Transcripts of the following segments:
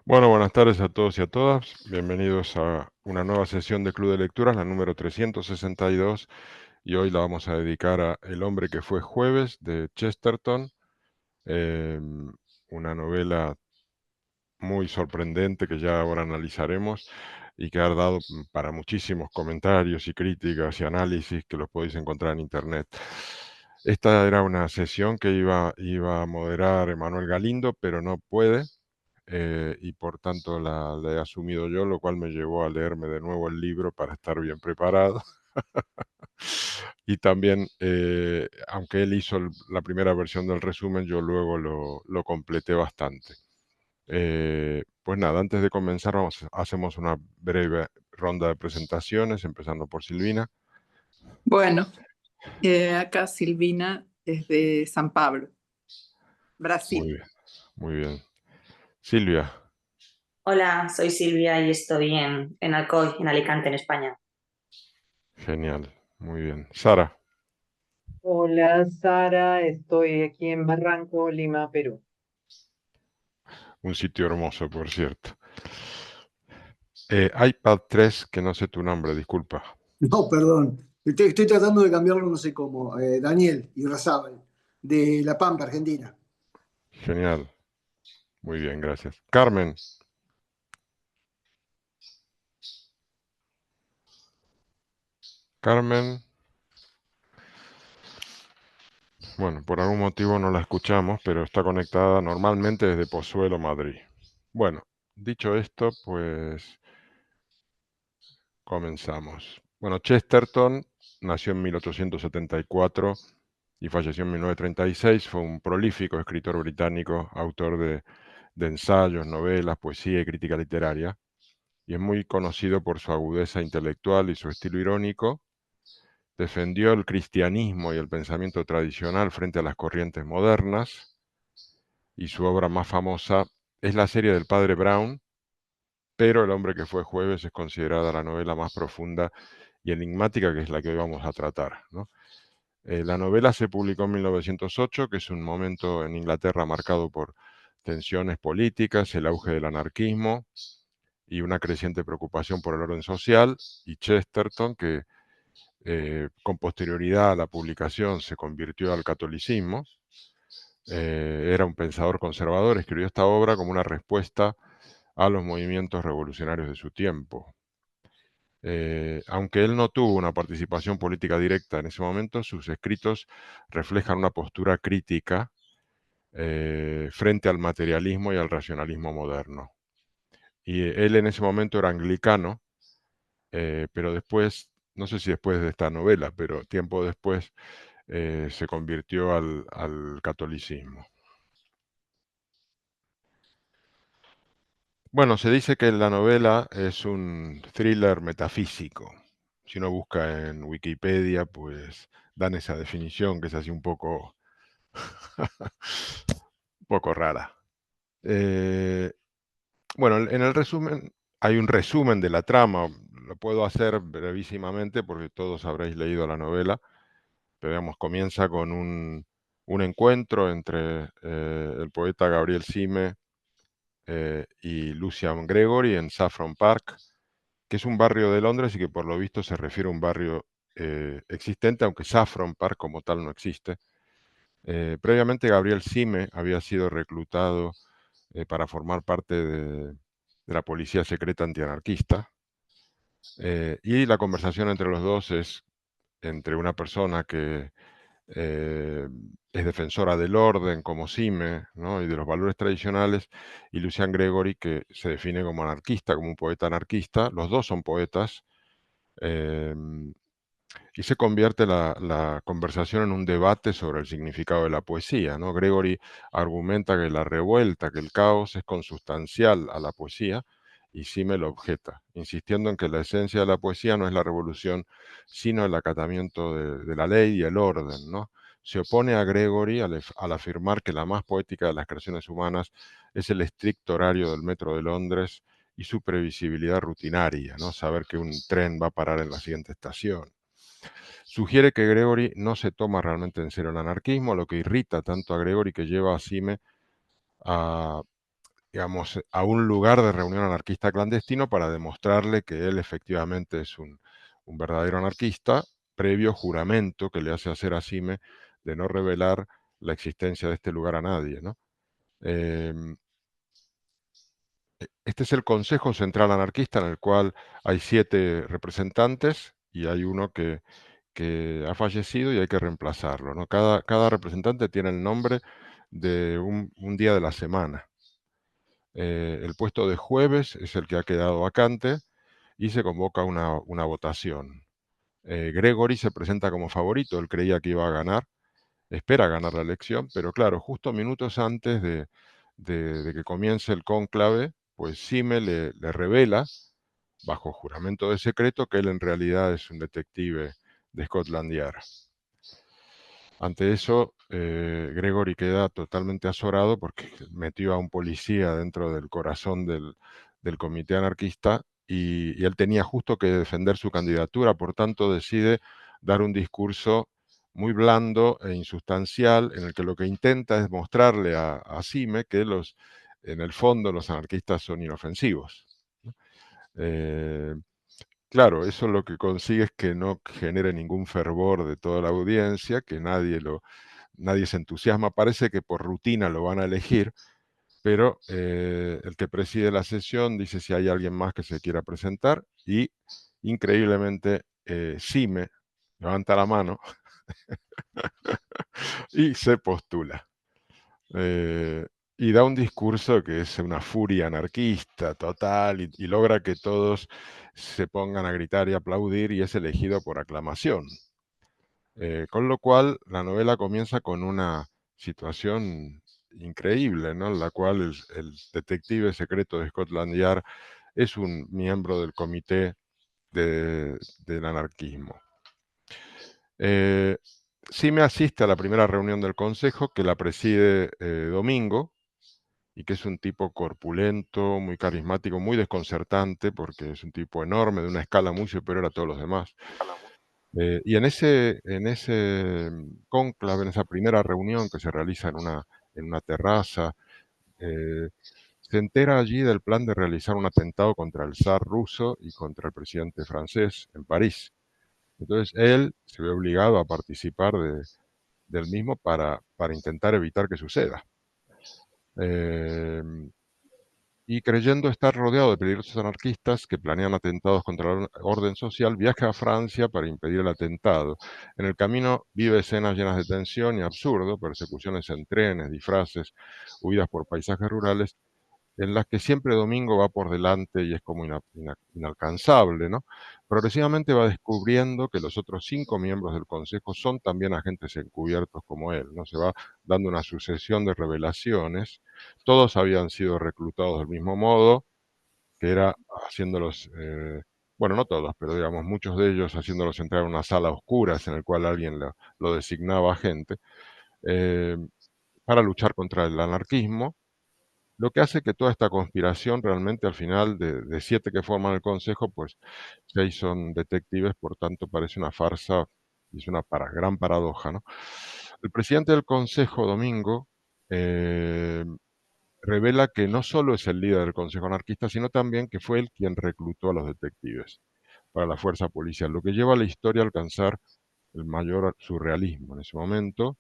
Bueno, buenas tardes a todos y a todas. Bienvenidos a una nueva sesión de Club de Lecturas, la número 362, y hoy la vamos a dedicar a El hombre que fue jueves de Chesterton, una novela muy sorprendente que ya ahora analizaremos y que ha dado para muchísimos comentarios y críticas y análisis que los podéis encontrar en internet. Esta era una sesión que iba a moderar Emanuel Galindo, pero no puede, y por tanto la he asumido yo, lo cual me llevó a leerme de nuevo el libro para estar bien preparado. Y también, aunque él hizo la primera versión del resumen, yo luego lo completé bastante. Pues nada, antes de comenzar hacemos una breve ronda de presentaciones, empezando por Silvina. Bueno, acá Silvina desde San Pablo, Muy Brasil. bien, muy bien. Silvia, Hola, soy Silvia y estoy en Alcoy, en Alicante, en España. genial, muy bien. Sara, Hola, Sara, estoy aquí en Barranco, Lima, Perú. un sitio hermoso, por cierto. iPad 3, que no sé tu nombre, disculpa. No, perdón. Estoy tratando de cambiarlo, no sé cómo. Daniel Irrazábal, de La Pampa, Argentina. Genial, muy bien, gracias. Carmen, Carmen, bueno, por algún motivo no la escuchamos, pero está conectada normalmente desde Pozuelo, Madrid. Bueno, dicho esto, pues comenzamos. Bueno, Chesterton nació en 1874 y falleció en 1936. Fue un prolífico escritor británico, autor de ensayos, novelas, poesía y crítica literaria, y es muy conocido por su agudeza intelectual y su estilo irónico. Defendió el cristianismo y el pensamiento tradicional frente a las corrientes modernas, y su obra más famosa es la serie del Padre Brown, pero El hombre que fue jueves es considerada la novela más profunda y enigmática, que es la que hoy vamos a tratar, ¿no? La novela se publicó en 1908, que es un momento en Inglaterra marcado por tensiones políticas, el auge del anarquismo y una creciente preocupación por el orden social, y Chesterton, que con posterioridad a la publicación se convirtió al catolicismo, era un pensador conservador, escribió esta obra como una respuesta a los movimientos revolucionarios de su tiempo. Aunque él no tuvo una participación política directa en ese momento, sus escritos reflejan una postura crítica frente al materialismo y al racionalismo moderno. Y él en ese momento era anglicano, pero después, no sé si después de esta novela, pero tiempo después se convirtió al catolicismo. Bueno, se dice que la novela es un thriller metafísico. Si uno busca en Wikipedia, pues dan esa definición que es así un poco, un poco rara. Eh, bueno, en el resumen, hay un resumen de la trama. Lo puedo hacer brevísimamente porque todos habréis leído la novela. Pero digamos, comienza con un encuentro entre el poeta Gabriel Sime y Lucian Gregory en Saffron Park, que es un barrio de Londres y que por lo visto se refiere a un barrio existente, aunque Saffron Park como tal no existe. Previamente Gabriel Sime había sido reclutado para formar parte de la policía secreta antianarquista, y la conversación entre los dos es entre una persona que es defensora del orden como Sime, ¿no? Y de los valores tradicionales, y Lucian Gregory, que se define como anarquista, como un poeta anarquista. Los dos son poetas, eh, y se convierte la conversación en un debate sobre el significado de la poesía, ¿no? Gregory argumenta que la revuelta, que el caos es consustancial a la poesía, y Sime lo objeta, insistiendo en que la esencia de la poesía no es la revolución, sino el acatamiento de la ley y el orden, ¿no? Se opone a Gregory al afirmar que la más poética de las creaciones humanas es el estricto horario del metro de Londres y su previsibilidad rutinaria, ¿no? Saber que un tren va a parar en la siguiente estación. Sugiere que Gregory no se toma realmente en serio el anarquismo, lo que irrita tanto a Gregory que lleva a Sime a digamos, a un lugar de reunión anarquista clandestino para demostrarle que él efectivamente es un verdadero anarquista, previo juramento que le hace hacer a Sime de no revelar la existencia de este lugar a nadie, ¿no? Este es el Consejo Central Anarquista, en el cual hay 7 representantes y hay uno que ha fallecido y hay que reemplazarlo, ¿no? Cada representante tiene el nombre de un día de la semana. El puesto de jueves es el que ha quedado vacante y se convoca una votación. Gregory se presenta como favorito, él creía que iba a ganar, espera ganar la elección, pero claro, justo minutos antes de que comience el cónclave, pues Sime le revela, bajo juramento de secreto, que él en realidad es un detective de Scotland Yard. Ante eso, Gregory queda totalmente azorado porque metió a un policía dentro del corazón del comité anarquista y él tenía justo que defender su candidatura, por tanto decide dar un discurso muy blando e insustancial en el que lo que intenta es mostrarle a Sime que en el fondo los anarquistas son inofensivos, ¿no? Claro, eso lo que consigue es que no genere ningún fervor de toda la audiencia, que nadie se entusiasma. Parece que por rutina lo van a elegir, pero el que preside la sesión dice si hay alguien más que se quiera presentar y increíblemente Sime levanta la mano y se postula. Y da un discurso que es una furia anarquista total y logra que todos se pongan a gritar y aplaudir y es elegido por aclamación. Con lo cual la novela comienza con una situación increíble, ¿no? En la cual el detective secreto de Scotland Yard es un miembro del comité del anarquismo. Sime asiste a la primera reunión del consejo que la preside Domingo, y que es un tipo corpulento, muy carismático, muy desconcertante, porque es un tipo enorme, de una escala muy superior a todos los demás. Y en ese cónclave, en esa primera reunión que se realiza en una terraza, eh, se entera allí del plan de realizar un atentado contra el zar ruso y contra el presidente francés en París. Entonces él se ve obligado a participar del mismo para intentar evitar que suceda. Eh, y creyendo estar rodeado de peligrosos anarquistas que planean atentados contra la orden social, viaja a Francia para impedir el atentado. En el camino vive escenas llenas de tensión y absurdo, persecuciones en trenes, disfraces, huidas por paisajes rurales, en las que siempre Domingo va por delante y es como inalcanzable, ¿no? Progresivamente va descubriendo que los otros 5 miembros del Consejo son también agentes encubiertos como él, ¿no? Se va dando una sucesión de revelaciones. Todos habían sido reclutados del mismo modo, que era haciéndolos, bueno, no todos, pero digamos muchos de ellos haciéndolos entrar en una sala oscura en el cual alguien lo designaba agente, eh, para luchar contra el anarquismo, lo que hace que toda esta conspiración realmente al final de 7 que forman el consejo, pues 6 son detectives, por tanto parece una farsa y es una gran paradoja, ¿no? El presidente del consejo, Domingo, eh, revela que no solo es el líder del consejo anarquista, sino también que fue él quien reclutó a los detectives para la fuerza policial, lo que lleva a la historia a alcanzar el mayor surrealismo en ese momento.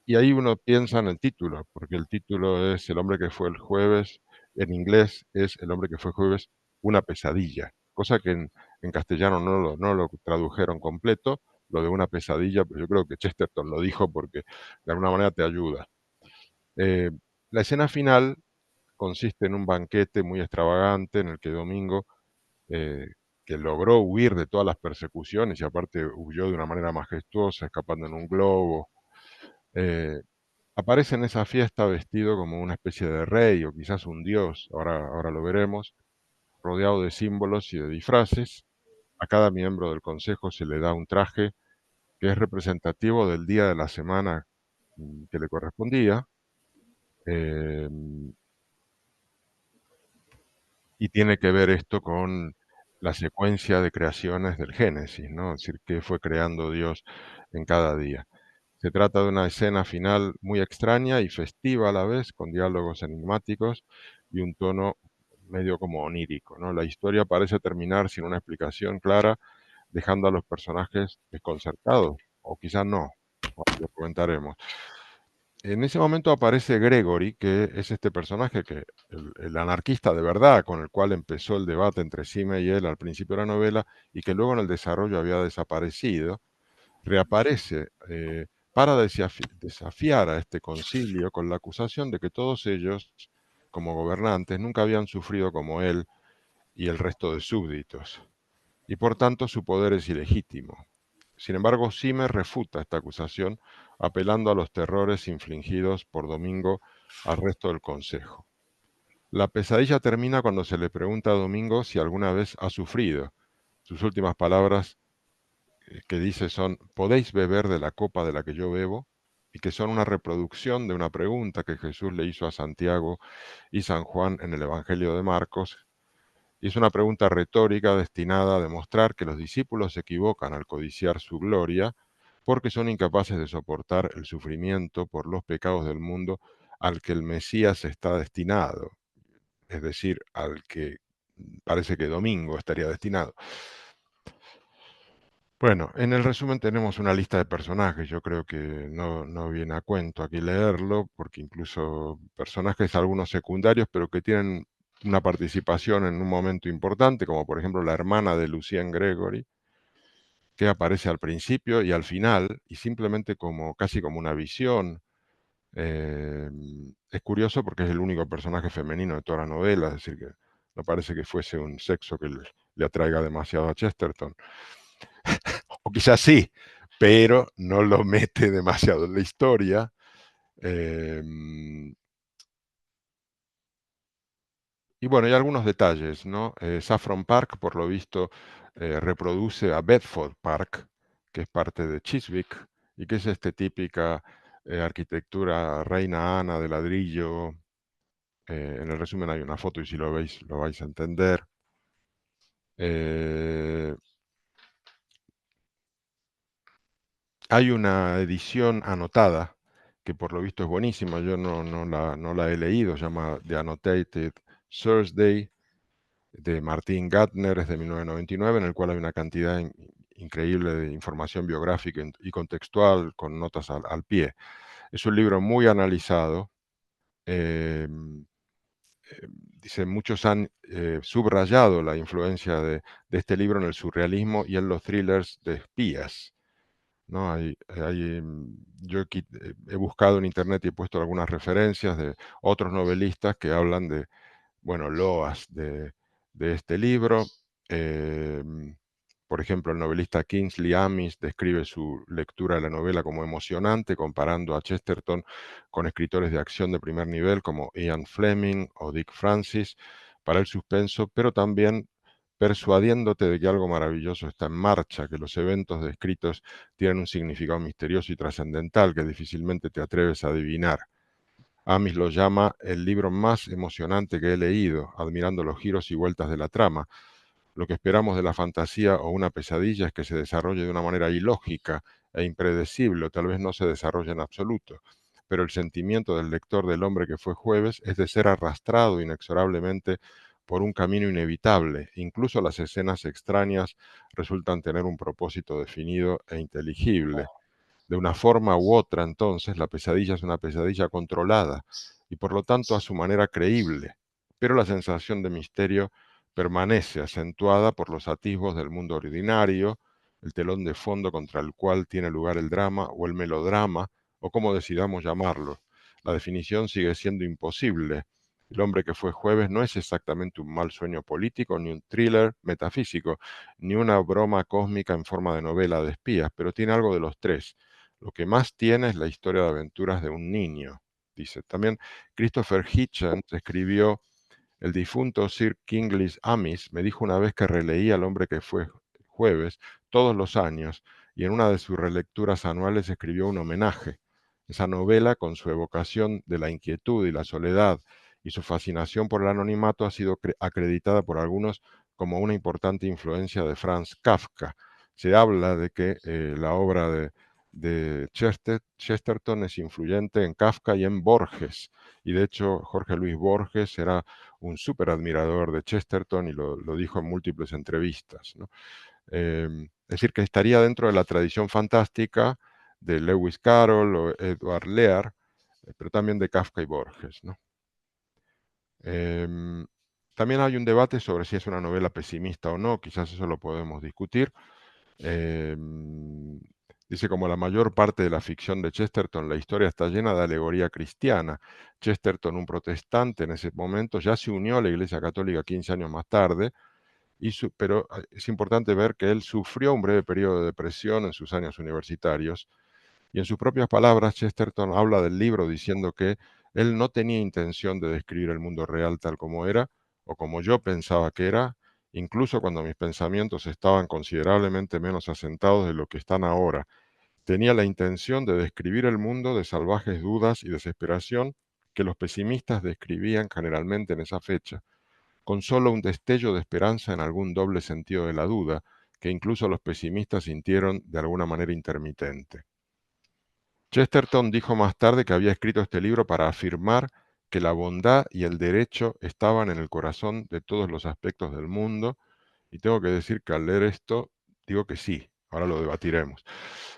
Y ahí uno piensa en el título, porque el título es El hombre que fue el jueves, en inglés es El hombre que fue jueves, una pesadilla, cosa que en castellano no lo tradujeron completo, lo de una pesadilla, pero yo creo que Chesterton lo dijo porque de alguna manera te ayuda. Eh, la escena final consiste en un banquete muy extravagante en el que Domingo, eh, que logró huir de todas las persecuciones y aparte huyó de una manera majestuosa, escapando en un globo, eh, aparece en esa fiesta vestido como una especie de rey o quizás un dios, ahora lo veremos, rodeado de símbolos y de disfraces. A cada miembro del consejo se le da un traje que es representativo del día de la semana que le correspondía, eh, y tiene que ver esto con la secuencia de creaciones del Génesis, ¿no? Es decir, qué fue creando Dios en cada día. Se trata de una escena final muy extraña y festiva a la vez, con diálogos enigmáticos y un tono medio como onírico, ¿no? La historia parece terminar sin una explicación clara, dejando a los personajes desconcertados, o quizás no, lo comentaremos. En ese momento aparece Gregory, que es este personaje que el anarquista de verdad, con el cual empezó el debate entre Sime y él al principio de la novela, y que luego en el desarrollo había desaparecido, reaparece para desafiar a este concilio con la acusación de que todos ellos, como gobernantes, nunca habían sufrido como él y el resto de súbditos, y por tanto su poder es ilegítimo. Sin embargo, Sime refuta esta acusación apelando a los terrores infligidos por Domingo al resto del consejo. La pesadilla termina cuando se le pregunta a Domingo si alguna vez ha sufrido. Sus últimas palabras que dice son: ¿podéis beber de la copa de la que yo bebo? Y que son una reproducción de una pregunta que Jesús le hizo a Santiago y San Juan en el Evangelio de Marcos. Y es una pregunta retórica destinada a demostrar que los discípulos se equivocan al codiciar su gloria, porque son incapaces de soportar el sufrimiento por los pecados del mundo al que el Mesías está destinado, es decir, al que parece que Domingo estaría destinado. Bueno, en el resumen tenemos una lista de personajes. Yo creo que no viene a cuento aquí leerlo, porque incluso personajes, algunos secundarios, pero que tienen una participación en un momento importante, como por ejemplo la hermana de Lucien Gregory, que aparece al principio y al final, y simplemente como casi como una visión. Es curioso porque es el único personaje femenino de toda la novela, es decir, que no parece que fuese un sexo que le atraiga demasiado a Chesterton. O quizás sí, pero no lo mete demasiado en la historia. Y bueno, hay algunos detalles, ¿no? Saffron Park, por lo visto, reproduce a Bedford Park, que es parte de Chiswick, y que es típica arquitectura Reina Ana de ladrillo. En el resumen hay una foto y si lo veis lo vais a entender. Hay una edición anotada que por lo visto es buenísima, yo no la he leído, se llama The Annotated Thursday, de Martin Gardner, es de 1999, en el cual hay una cantidad increíble de información biográfica y contextual con notas al pie. Es un libro muy analizado. Dice, muchos han subrayado la influencia de este libro en el surrealismo y en los thrillers de espías, ¿no? Yo he buscado en internet y he puesto algunas referencias de otros novelistas que hablan de, bueno, loas de este libro. Por ejemplo, el novelista Kingsley Amis describe su lectura de la novela como emocionante, comparando a Chesterton con escritores de acción de primer nivel como Ian Fleming o Dick Francis para el suspenso, pero también persuadiéndote de que algo maravilloso está en marcha, que los eventos descritos tienen un significado misterioso y trascendental que difícilmente te atreves a adivinar. Amis lo llama el libro más emocionante que he leído, admirando los giros y vueltas de la trama. Lo que esperamos de la fantasía o una pesadilla es que se desarrolle de una manera ilógica e impredecible, o tal vez no se desarrolle en absoluto. Pero el sentimiento del lector del hombre que fue jueves es de ser arrastrado inexorablemente por un camino inevitable. Incluso las escenas extrañas resultan tener un propósito definido e inteligible. De una forma u otra, entonces, la pesadilla es una pesadilla controlada y por lo tanto a su manera creíble, pero la sensación de misterio permanece acentuada por los atisbos del mundo ordinario, el telón de fondo contra el cual tiene lugar el drama o el melodrama, o como decidamos llamarlo. La definición sigue siendo imposible. El hombre que fue jueves no es exactamente un mal sueño político, ni un thriller metafísico, ni una broma cósmica en forma de novela de espías, pero tiene algo de los tres. Lo que más tiene es la historia de aventuras de un niño, dice. También Christopher Hitchens escribió: el difunto Sir Kingsley Amis me dijo una vez que releía El hombre que fue jueves todos los años y en una de sus relecturas anuales escribió un homenaje. Esa novela, con su evocación de la inquietud y la soledad y su fascinación por el anonimato, ha sido acreditada por algunos como una importante influencia de Franz Kafka. Se habla de que la obra de Chesterton es influyente en Kafka y en Borges. Y de hecho, Jorge Luis Borges era un súper admirador de Chesterton y lo dijo en múltiples entrevistas, ¿no? Es decir, que estaría dentro de la tradición fantástica de Lewis Carroll o Edward Lear, pero también de Kafka y Borges, ¿no? También hay un debate sobre si es una novela pesimista o no, quizás eso lo podemos discutir. Dice, como la mayor parte de la ficción de Chesterton, la historia está llena de alegoría cristiana. Chesterton, un protestante en ese momento, ya se unió a la Iglesia Católica 15 años más tarde, pero es importante ver que él sufrió un breve periodo de depresión en sus años universitarios, y en sus propias palabras, Chesterton habla del libro diciendo que él no tenía intención de describir el mundo real tal como era, o como yo pensaba que era, incluso cuando mis pensamientos estaban considerablemente menos asentados de lo que están ahora. Tenía la intención de describir el mundo de salvajes dudas y desesperación que los pesimistas describían generalmente en esa fecha, con solo un destello de esperanza en algún doble sentido de la duda, que incluso los pesimistas sintieron de alguna manera intermitente. Chesterton dijo más tarde que había escrito este libro para afirmar que la bondad y el derecho estaban en el corazón de todos los aspectos del mundo, y tengo que decir que al leer esto digo que sí, ahora lo debatiremos.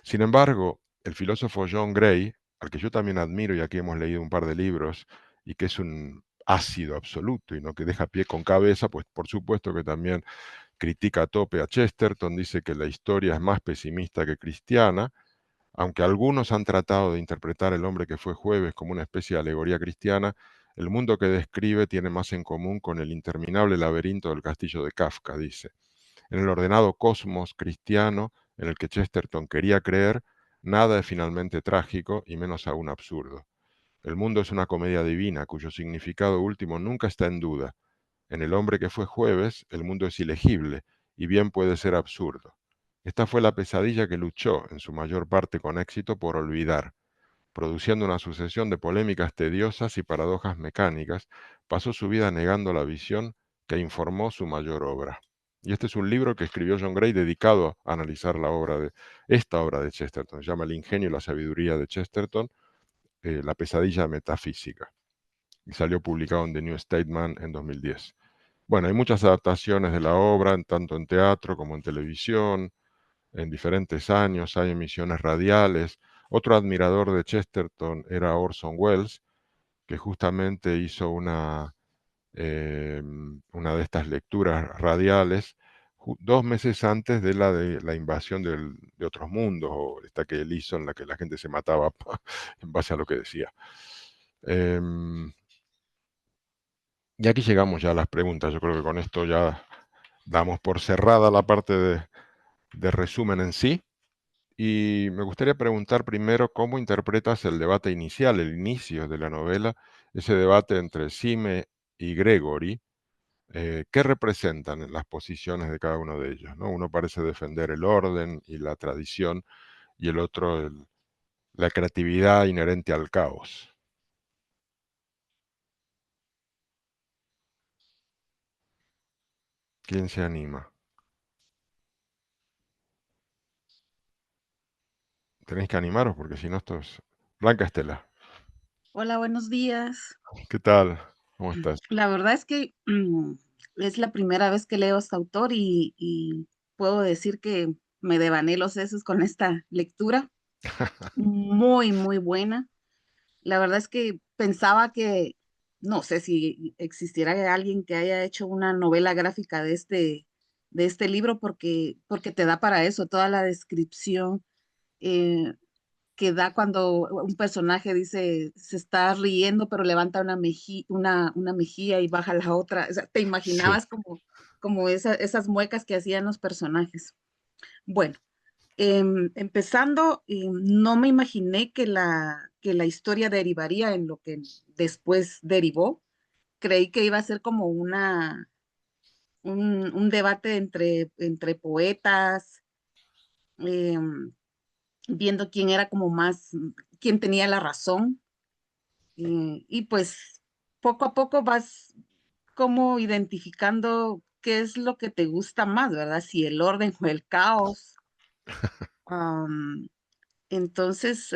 Sin embargo, el filósofo John Gray, al que yo también admiro y aquí hemos leído un par de libros, y que es un ácido absoluto y no que deja pie con cabeza, pues por supuesto que también critica a tope a Chesterton, dice que la historia es más pesimista que cristiana, aunque algunos han tratado de interpretar El hombre que fue jueves como una especie de alegoría cristiana, el mundo que describe tiene más en común con el interminable laberinto del castillo de Kafka, dice. En el ordenado cosmos cristiano en el que Chesterton quería creer, nada es finalmente trágico y menos aún absurdo. El mundo es una comedia divina cuyo significado último nunca está en duda. En El hombre que fue jueves, el mundo es ilegible y bien puede ser absurdo. Esta fue la pesadilla que luchó, en su mayor parte con éxito, por olvidar. Produciendo una sucesión de polémicas tediosas y paradojas mecánicas, pasó su vida negando la visión que informó su mayor obra. Y este es un libro que escribió John Gray dedicado a analizar esta obra de Chesterton. Se llama El ingenio y la sabiduría de Chesterton, la pesadilla metafísica. Y salió publicado en The New Statesman en 2010. Bueno, hay muchas adaptaciones de la obra, tanto en teatro como en televisión, en diferentes años, hay emisiones radiales. Otro admirador de Chesterton era Orson Welles, que justamente hizo una de estas lecturas radiales 2 meses antes de la invasión de otros mundos, o esta que él hizo en la que la gente se mataba en base a lo que decía. Y aquí llegamos ya a las preguntas. Yo creo que con esto ya damos por cerrada la parte de resumen en sí. Y me gustaría preguntar primero cómo interpretas el debate inicial, el inicio de la novela, ese debate entre Sime y Gregory. ¿Qué representan en las posiciones de cada uno de ellos, ¿no? Uno parece defender el orden y la tradición y el otro la creatividad inherente al caos. ¿Quién se anima? Tenéis que animaros porque si no esto es... Blanca Estela, Hola, buenos días. ¿qué tal? ¿Cómo estás? La verdad es que es la primera vez que leo a este autor y puedo decir que me devané los sesos con esta lectura. Muy, muy buena. La verdad es que pensaba que, no sé si existiera alguien que haya hecho una novela gráfica de este libro porque te da para eso toda la descripción. eh, que da cuando un personaje dice, se está riendo, pero levanta una mejilla y baja la otra. O sea, te Sí. imaginabas como esas muecas que hacían los personajes. Bueno, empezando, no me imaginé que la historia derivaría en lo que después derivó. Creí que iba a ser como un debate entre poetas, em, viendo quién era como más, quién tenía la razón. Y pues poco a poco vas como identificando qué es lo que te gusta más, ¿verdad? Si el orden o el caos. Am, Entonces,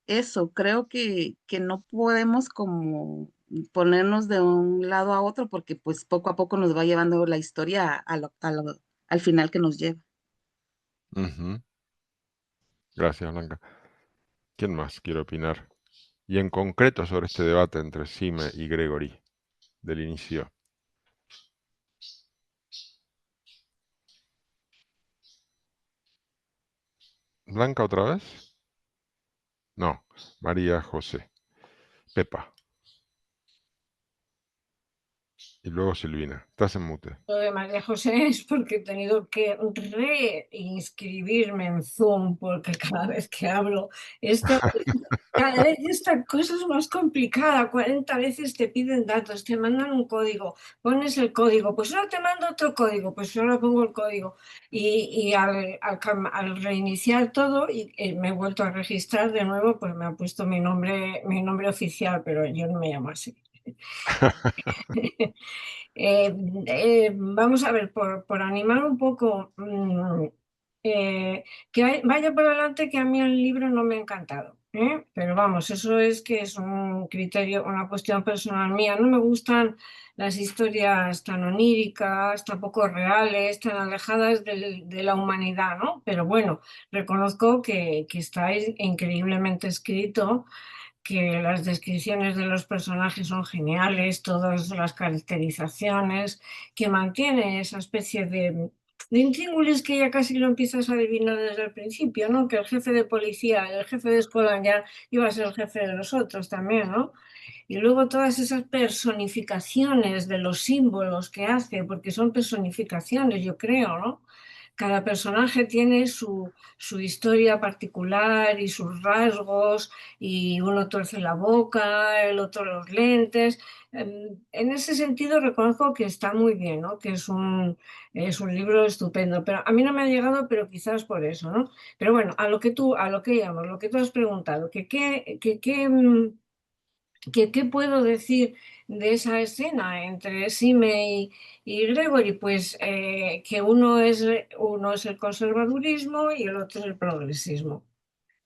eso, creo que no podemos como ponernos de un lado a otro porque pues poco a poco nos va llevando la historia al final que nos lleva. Ujú. Gracias, Blanca. ¿Quién más quiere opinar? Y en concreto sobre este debate entre Sime y Gregory del inicio. ¿Blanca otra vez? No, María José. Pepa. Y luego Silvina. Estás en mute. Lo de María José es porque he tenido que reinscribirme en Zoom, porque cada vez que hablo, cada vez esta cosa es más complicada. 40 veces te piden datos, te mandan un código, pones el código, pues ahora te mando otro código, pues ahora pongo el código. Y al reiniciar todo, y me he vuelto a registrar de nuevo, pues me ha puesto mi nombre oficial, pero yo no me llamo así. Vamos a ver, por animar un poco, vaya por delante que a mí el libro no me ha encantado, ¿eh? Pero vamos, eso es que es un criterio, una cuestión personal mía. No me gustan las historias tan oníricas, tan poco reales, tan alejadas de la humanidad, ¿no? Pero bueno, reconozco que está increíblemente escrito, que las descripciones de los personajes son geniales, todas las caracterizaciones, que mantiene esa especie de intríngulis que ya casi lo empiezas a adivinar desde el principio, ¿no? Que el jefe de policía, el jefe de escuela ya iba a ser el jefe de los otros también, ¿no? Y luego todas esas personificaciones de los símbolos que hace, porque son personificaciones, yo creo, ¿no? Cada personaje tiene su historia particular y sus rasgos, y uno tuerce la boca, el otro los lentes. En ese sentido reconozco que está muy bien, ¿no? Que es un libro estupendo, pero a mí no me ha llegado, pero quizás por eso, ¿no? Pero bueno, a lo que tú has preguntado, ¿qué puedo decir de esa escena entre Sime y Gregory? Pues que uno es el conservadurismo y el otro es el progresismo. O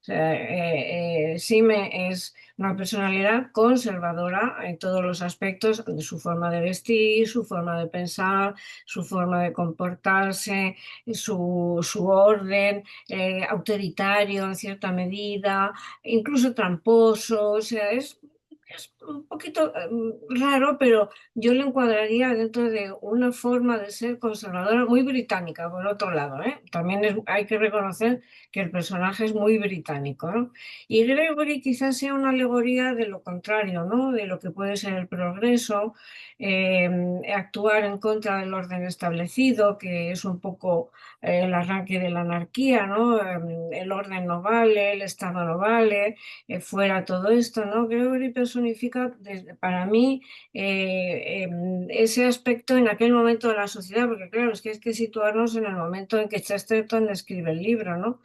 sea, Sime es una personalidad conservadora en todos los aspectos de su forma de vestir, su forma de pensar, su forma de comportarse, su orden, autoritario en cierta medida, incluso tramposo. O sea, es un poquito raro, pero yo le encuadraría dentro de una forma de ser conservadora muy británica, por otro lado, ¿eh? También hay que reconocer que el personaje es muy británico, ¿no? Y Gregory quizás sea una alegoría de lo contrario, ¿no? De lo que puede ser el progreso, actuar en contra del orden establecido, que es un poco el arranque de la anarquía, ¿no? El orden no vale, el Estado no vale, fuera todo esto, ¿no? Gregory personifica para mí ese aspecto en aquel momento de la sociedad, porque claro, es que hay que situarnos en el momento en que Chesterton escribe el libro, ¿no?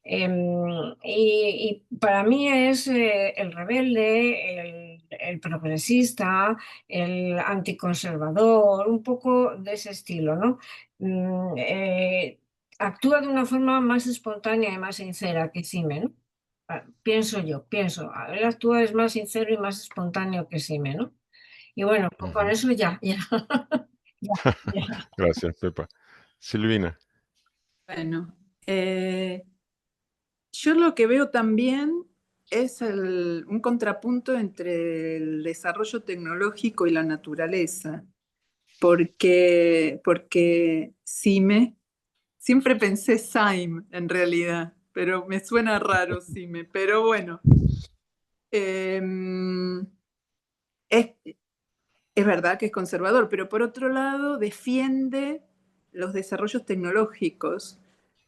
Y para mí es el rebelde, el progresista, el anticonservador, un poco de ese estilo, ¿no? Actúa de una forma más espontánea y más sincera que Sime, ¿no? Pienso yo, él actúa, es más sincero y más espontáneo que Sime, ¿no? Y bueno, pues con eso ya. Gracias, Pepa. Silvina. Bueno, yo lo que veo también es un contrapunto entre el desarrollo tecnológico y la naturaleza, porque Sime, siempre pensé Sime en realidad, pero me suena raro Sime, pero bueno. Es verdad que es conservador, pero por otro lado defiende los desarrollos tecnológicos,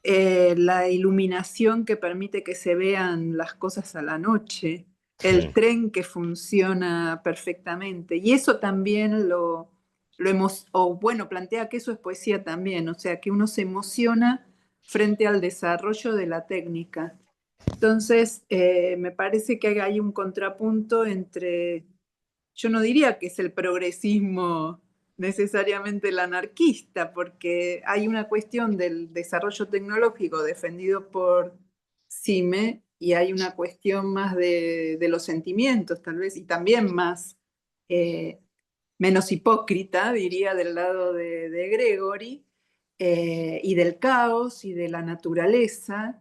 la iluminación que permite que se vean las cosas a la noche, el tren que funciona perfectamente. Y eso también plantea que eso es poesía también, o sea, que uno se emociona frente al desarrollo de la técnica. Entonces, me parece que hay un contrapunto entre, yo no diría que es el progresismo necesariamente el anarquista, porque hay una cuestión del desarrollo tecnológico defendido por Sime y hay una cuestión más de los sentimientos, tal vez, y también más, menos hipócrita, diría, del lado de Gregory, y del caos y de la naturaleza.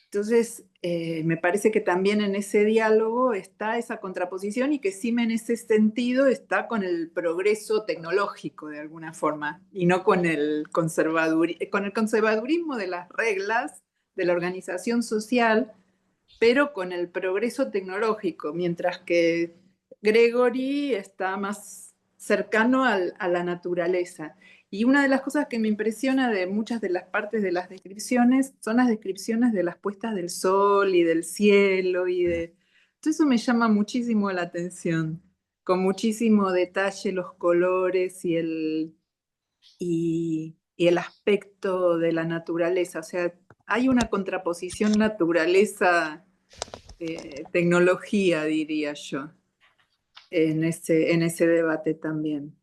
Entonces, me parece que también en ese diálogo está esa contraposición y que Sim en ese sentido está con el progreso tecnológico de alguna forma y no con el conservadurismo de las reglas de la organización social, pero con el progreso tecnológico, mientras que Gregory está más cercano a la naturaleza. Y una de las cosas que me impresiona de muchas de las partes de las descripciones son las descripciones de las puestas del sol y del cielo Todo eso me llama muchísimo la atención, con muchísimo detalle los colores y el aspecto de la naturaleza. O sea, hay una contraposición naturaleza-tecnología, diría yo, en ese debate también.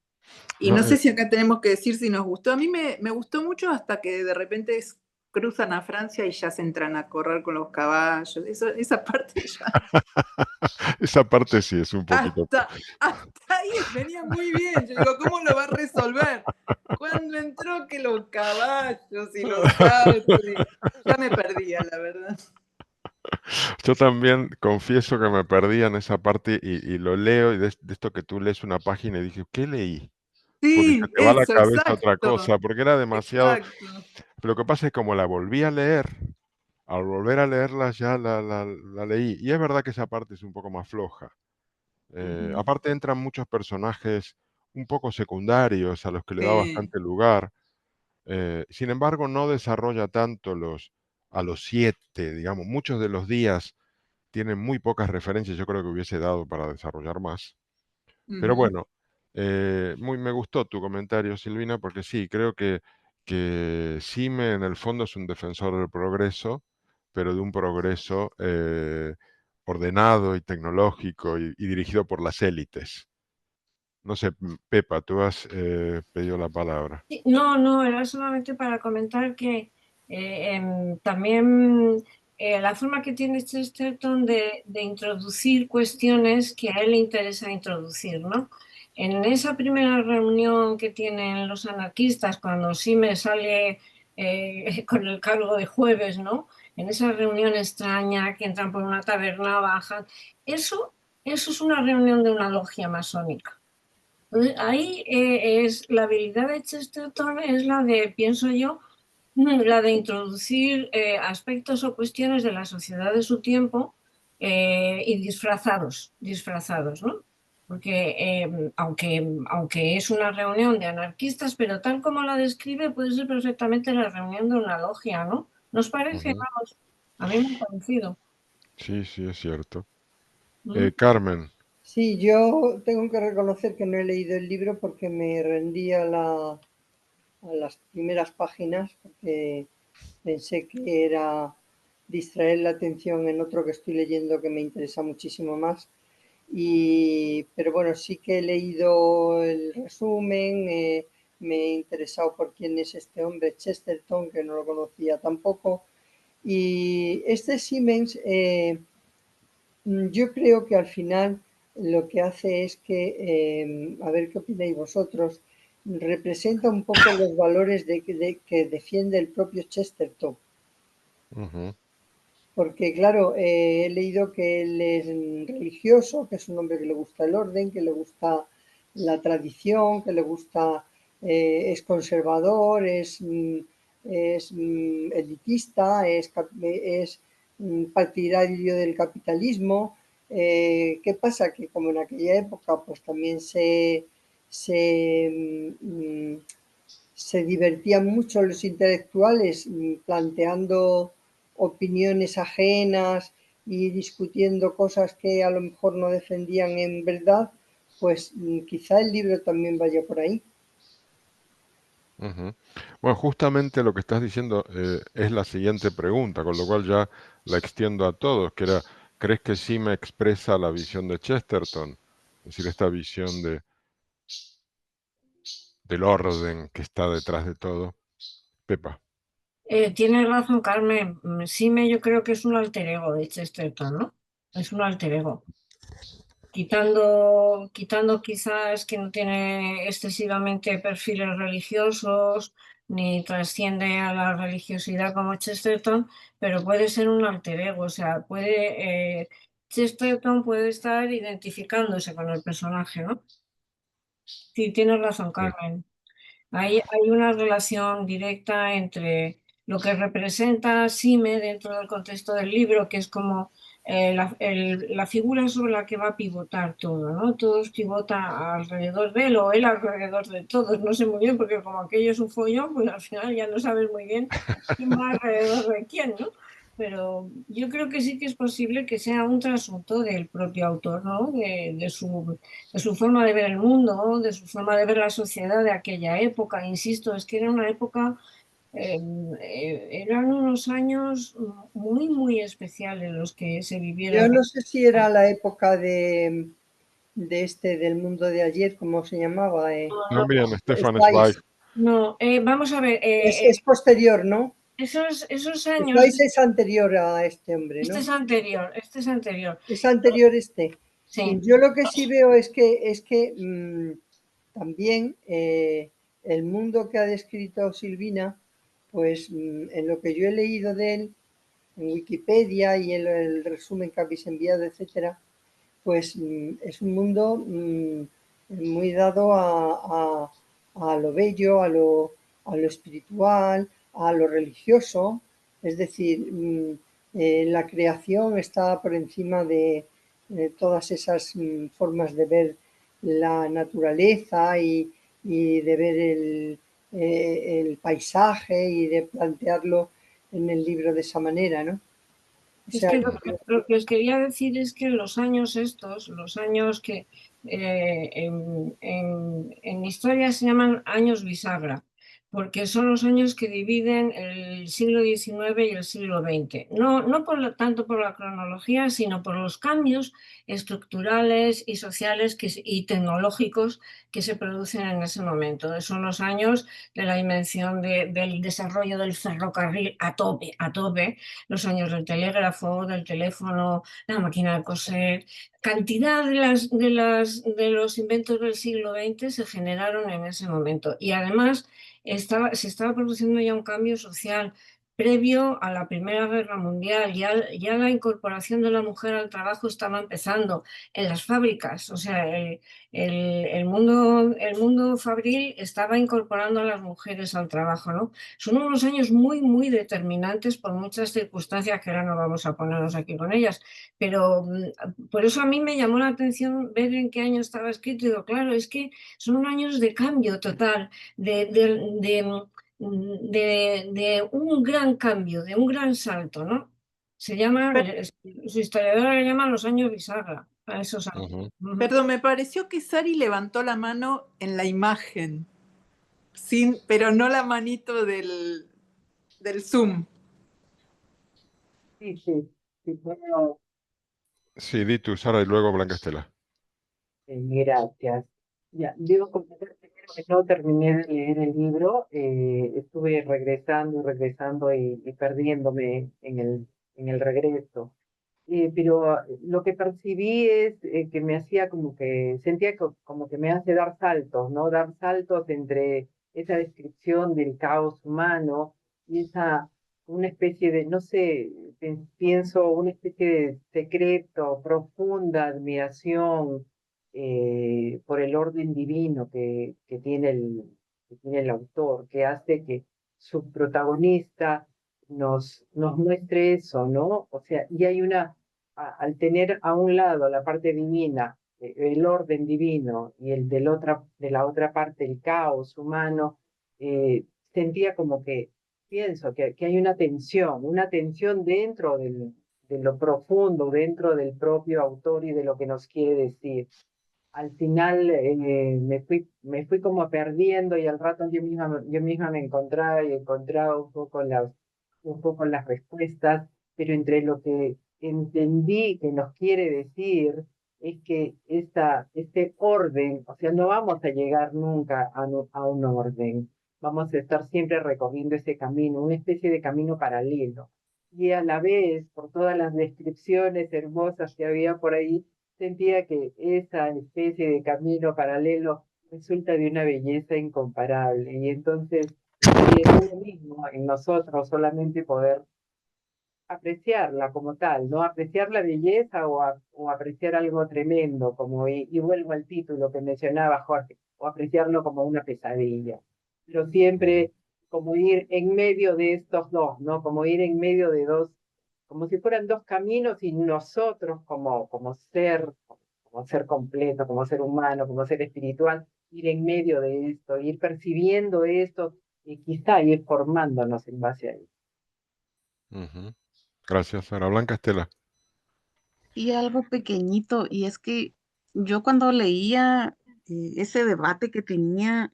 Y No, no sé si acá tenemos que decir si nos gustó. A mí me gustó mucho hasta que de repente cruzan a Francia y ya se entran a correr con los caballos. Esa parte ya. esa parte sí es un poquito... Hasta ahí venía muy bien. Yo digo, ¿cómo lo va a resolver? Cuando entró que los caballos y los autos, ya me perdía, la verdad. Yo también confieso que me perdí en esa parte y lo leo y de esto que tú lees una página y dije, ¿qué leí? Porque se Sí, te va a la eso, cabeza otra exacto. cosa, porque era demasiado... Exacto. Pero lo que pasa es que como la volví a leer, al volver a leerla ya la leí. Y es verdad que esa parte es un poco más floja. Ujú. Aparte entran muchos personajes un poco secundarios a los que le da Sí, bastante lugar. Sin embargo, no desarrolla tanto a los 7, digamos. Muchos de los días tienen muy pocas referencias. Yo creo que hubiese dado para desarrollar más. Pero ujú. bueno, me gustó tu comentario, Silvina, porque sí, creo que Sime en el fondo es un defensor del progreso, pero de un progreso ordenado y tecnológico y dirigido por las élites. No sé, Pepa, tú has pedido la palabra. Sí, no, era solamente para comentar que también la forma que tiene Chesterton de introducir cuestiones que a él le interesa introducir, ¿no? En esa primera reunión que tienen los anarquistas, cuando Sime sale con el cargo de jueves, ¿no? En esa reunión extraña que entran por una taberna, bajan, eso es una reunión de una logia masónica. Ahí es la habilidad de Chesterton, es la de, pienso yo, la de introducir aspectos o cuestiones de la sociedad de su tiempo y disfrazados, ¿no? Porque aunque es una reunión de anarquistas, pero tal como la describe, puede ser perfectamente la reunión de una logia, ¿no? ¿Nos parece? Ujú. Vamos, a mí me ha parecido. Sí, sí, es cierto. ¿Mm? Carmen, Sí, yo tengo que reconocer que no he leído el libro porque me rendí a las primeras páginas, porque pensé que era distraer la atención en otro que estoy leyendo que me interesa muchísimo más. Pero bueno, sí que he leído el resumen, me he interesado por quién es este hombre Chesterton, que no lo conocía tampoco. Y este Siemens, yo creo que al final lo que hace es que, a ver qué opináis vosotros, representa un poco los valores que defiende el propio Chesterton. ujú, Porque, claro, he leído que él es religioso, que es un hombre que le gusta el orden, que le gusta la tradición, que le gusta, es conservador, es elitista, es partidario del capitalismo. ¿Qué pasa? Que como en aquella época pues también se divertían mucho los intelectuales planteando opiniones ajenas y discutiendo cosas que a lo mejor no defendían en verdad, pues quizá el libro también vaya por ahí. ujú. Bueno, justamente lo que estás diciendo es la siguiente pregunta, con lo cual ya la extiendo a todos, que era, ¿crees que sí me expresa la visión de Chesterton? Es decir, esta visión del orden que está detrás de todo. Pepa. Tienes razón, Carmen. Sime yo creo que es un alter ego de Chesterton, ¿no? Es un alter ego. Quitando quizás que no tiene excesivamente perfiles religiosos, ni trasciende a la religiosidad como Chesterton, pero puede ser un alter ego, o sea, Chesterton puede estar identificándose con el personaje, ¿no? Sí, tienes razón, Carmen. Hay una relación directa entre lo que representa Sime dentro del contexto del libro, que es como la figura sobre la que va a pivotar todo, ¿no? Todos pivota alrededor de él o él alrededor de todos, no sé muy bien, porque como aquello es un follón, pues al final ya no sabes muy bien quién va alrededor de quién, ¿no? Pero yo creo que sí que es posible que sea un trasunto del propio autor, ¿no? De su forma de ver el mundo, de su forma de ver la sociedad de aquella época. Insisto, es que era una época, eran unos años muy, muy especiales los que se Yo vivieron. no sé si era la época del mundo de ayer, ¿cómo se llamaba? También Stefan Zweig. Spice. No, vamos a ver, Es posterior, ¿no? esos años, Spice es anterior a este hombre, este ¿no? es anterior, este es anterior. Es anterior este. Sí. Yo lo que sí veo es que también el mundo que ha descrito Silvina, pues en lo que yo he leído de él, en Wikipedia y en el resumen que habéis enviado, etcétera, pues es un mundo muy dado a lo bello, a lo espiritual, a lo religioso. Es decir, la creación está por encima de todas esas formas de ver la naturaleza y de ver el paisaje y de plantearlo en el libro de esa manera, ¿no? O Es sea, que lo que os quería decir es que los años estos, los años que en historia se llaman años bisagra, porque son los años que dividen el siglo XIX y el siglo XX. No tanto por la cronología, sino por los cambios estructurales y sociales y tecnológicos que se producen en ese momento. Son los años de la invención del desarrollo del ferrocarril a tope, los años del telégrafo, del teléfono, la máquina de coser. Cantidad de los inventos del siglo XX se generaron en ese momento. Y además se estaba produciendo ya un cambio social previo a la Primera Guerra Mundial. Ya la incorporación de la mujer al trabajo estaba empezando en las fábricas. O sea, el mundo fabril estaba incorporando a las mujeres al trabajo, ¿no? Son unos años muy, muy determinantes por muchas circunstancias que ahora no vamos a ponernos aquí con ellas, pero por eso a mí me llamó la atención ver en qué año estaba escrito y digo, claro, es que son años de cambio total, de un gran cambio, de un gran salto, ¿no? Se llama, su historiadora le llama los años bisagra, a esos años. Perdón, me pareció que Sari levantó la mano en la imagen, pero no la manito del Zoom. Sí, sí, sí, bueno, Sí, di tú, Sara, y luego Blanca Estela. gracias. Ya, debo confesar primero que no terminé de leer el libro, estuve regresando y perdiéndome en el regreso. Pero lo que percibí es que me hacía sentía como que me hace dar saltos, ¿no? Dar saltos entre esa descripción del caos humano y una especie de, no sé, pienso, una especie de secreto, profunda admiración por el orden divino que tiene el autor, que hace que su protagonista nos muestre eso, ¿no? O sea, y hay al tener a un lado la parte divina, el orden divino, y de la otra parte el caos humano, sentía como que, pienso que hay una tensión dentro de lo profundo, dentro del propio autor y de lo que nos quiere decir. Al final me fui como perdiendo y al rato yo misma me encontraba un poco las respuestas, pero entre lo que entendí que nos quiere decir es que este orden, o sea, no vamos a llegar nunca a un orden. vamos a estar siempre recorriendo ese camino, una especie de camino paralelo. Y a la vez, por todas las descripciones hermosas que había por ahí, sentía que esa especie de camino paralelo resulta de una belleza incomparable. Y entonces es lo mismo en nosotros solamente poder apreciarla como tal, ¿no? Apreciar la belleza o apreciar algo tremendo, como, y vuelvo al título que mencionaba Jorge, o apreciarlo como una pesadilla. Pero siempre como ir en medio de estos dos, ¿no? Como ir en medio de dos, como si fueran dos caminos y nosotros como ser completo, como ser humano, como ser espiritual, ir en medio de esto, ir percibiendo esto y quizá ir formándonos en base a eso. Ujú. Gracias, Ana Blanca. Estela. Y algo pequeñito, y es que yo cuando leía ese debate que tenía,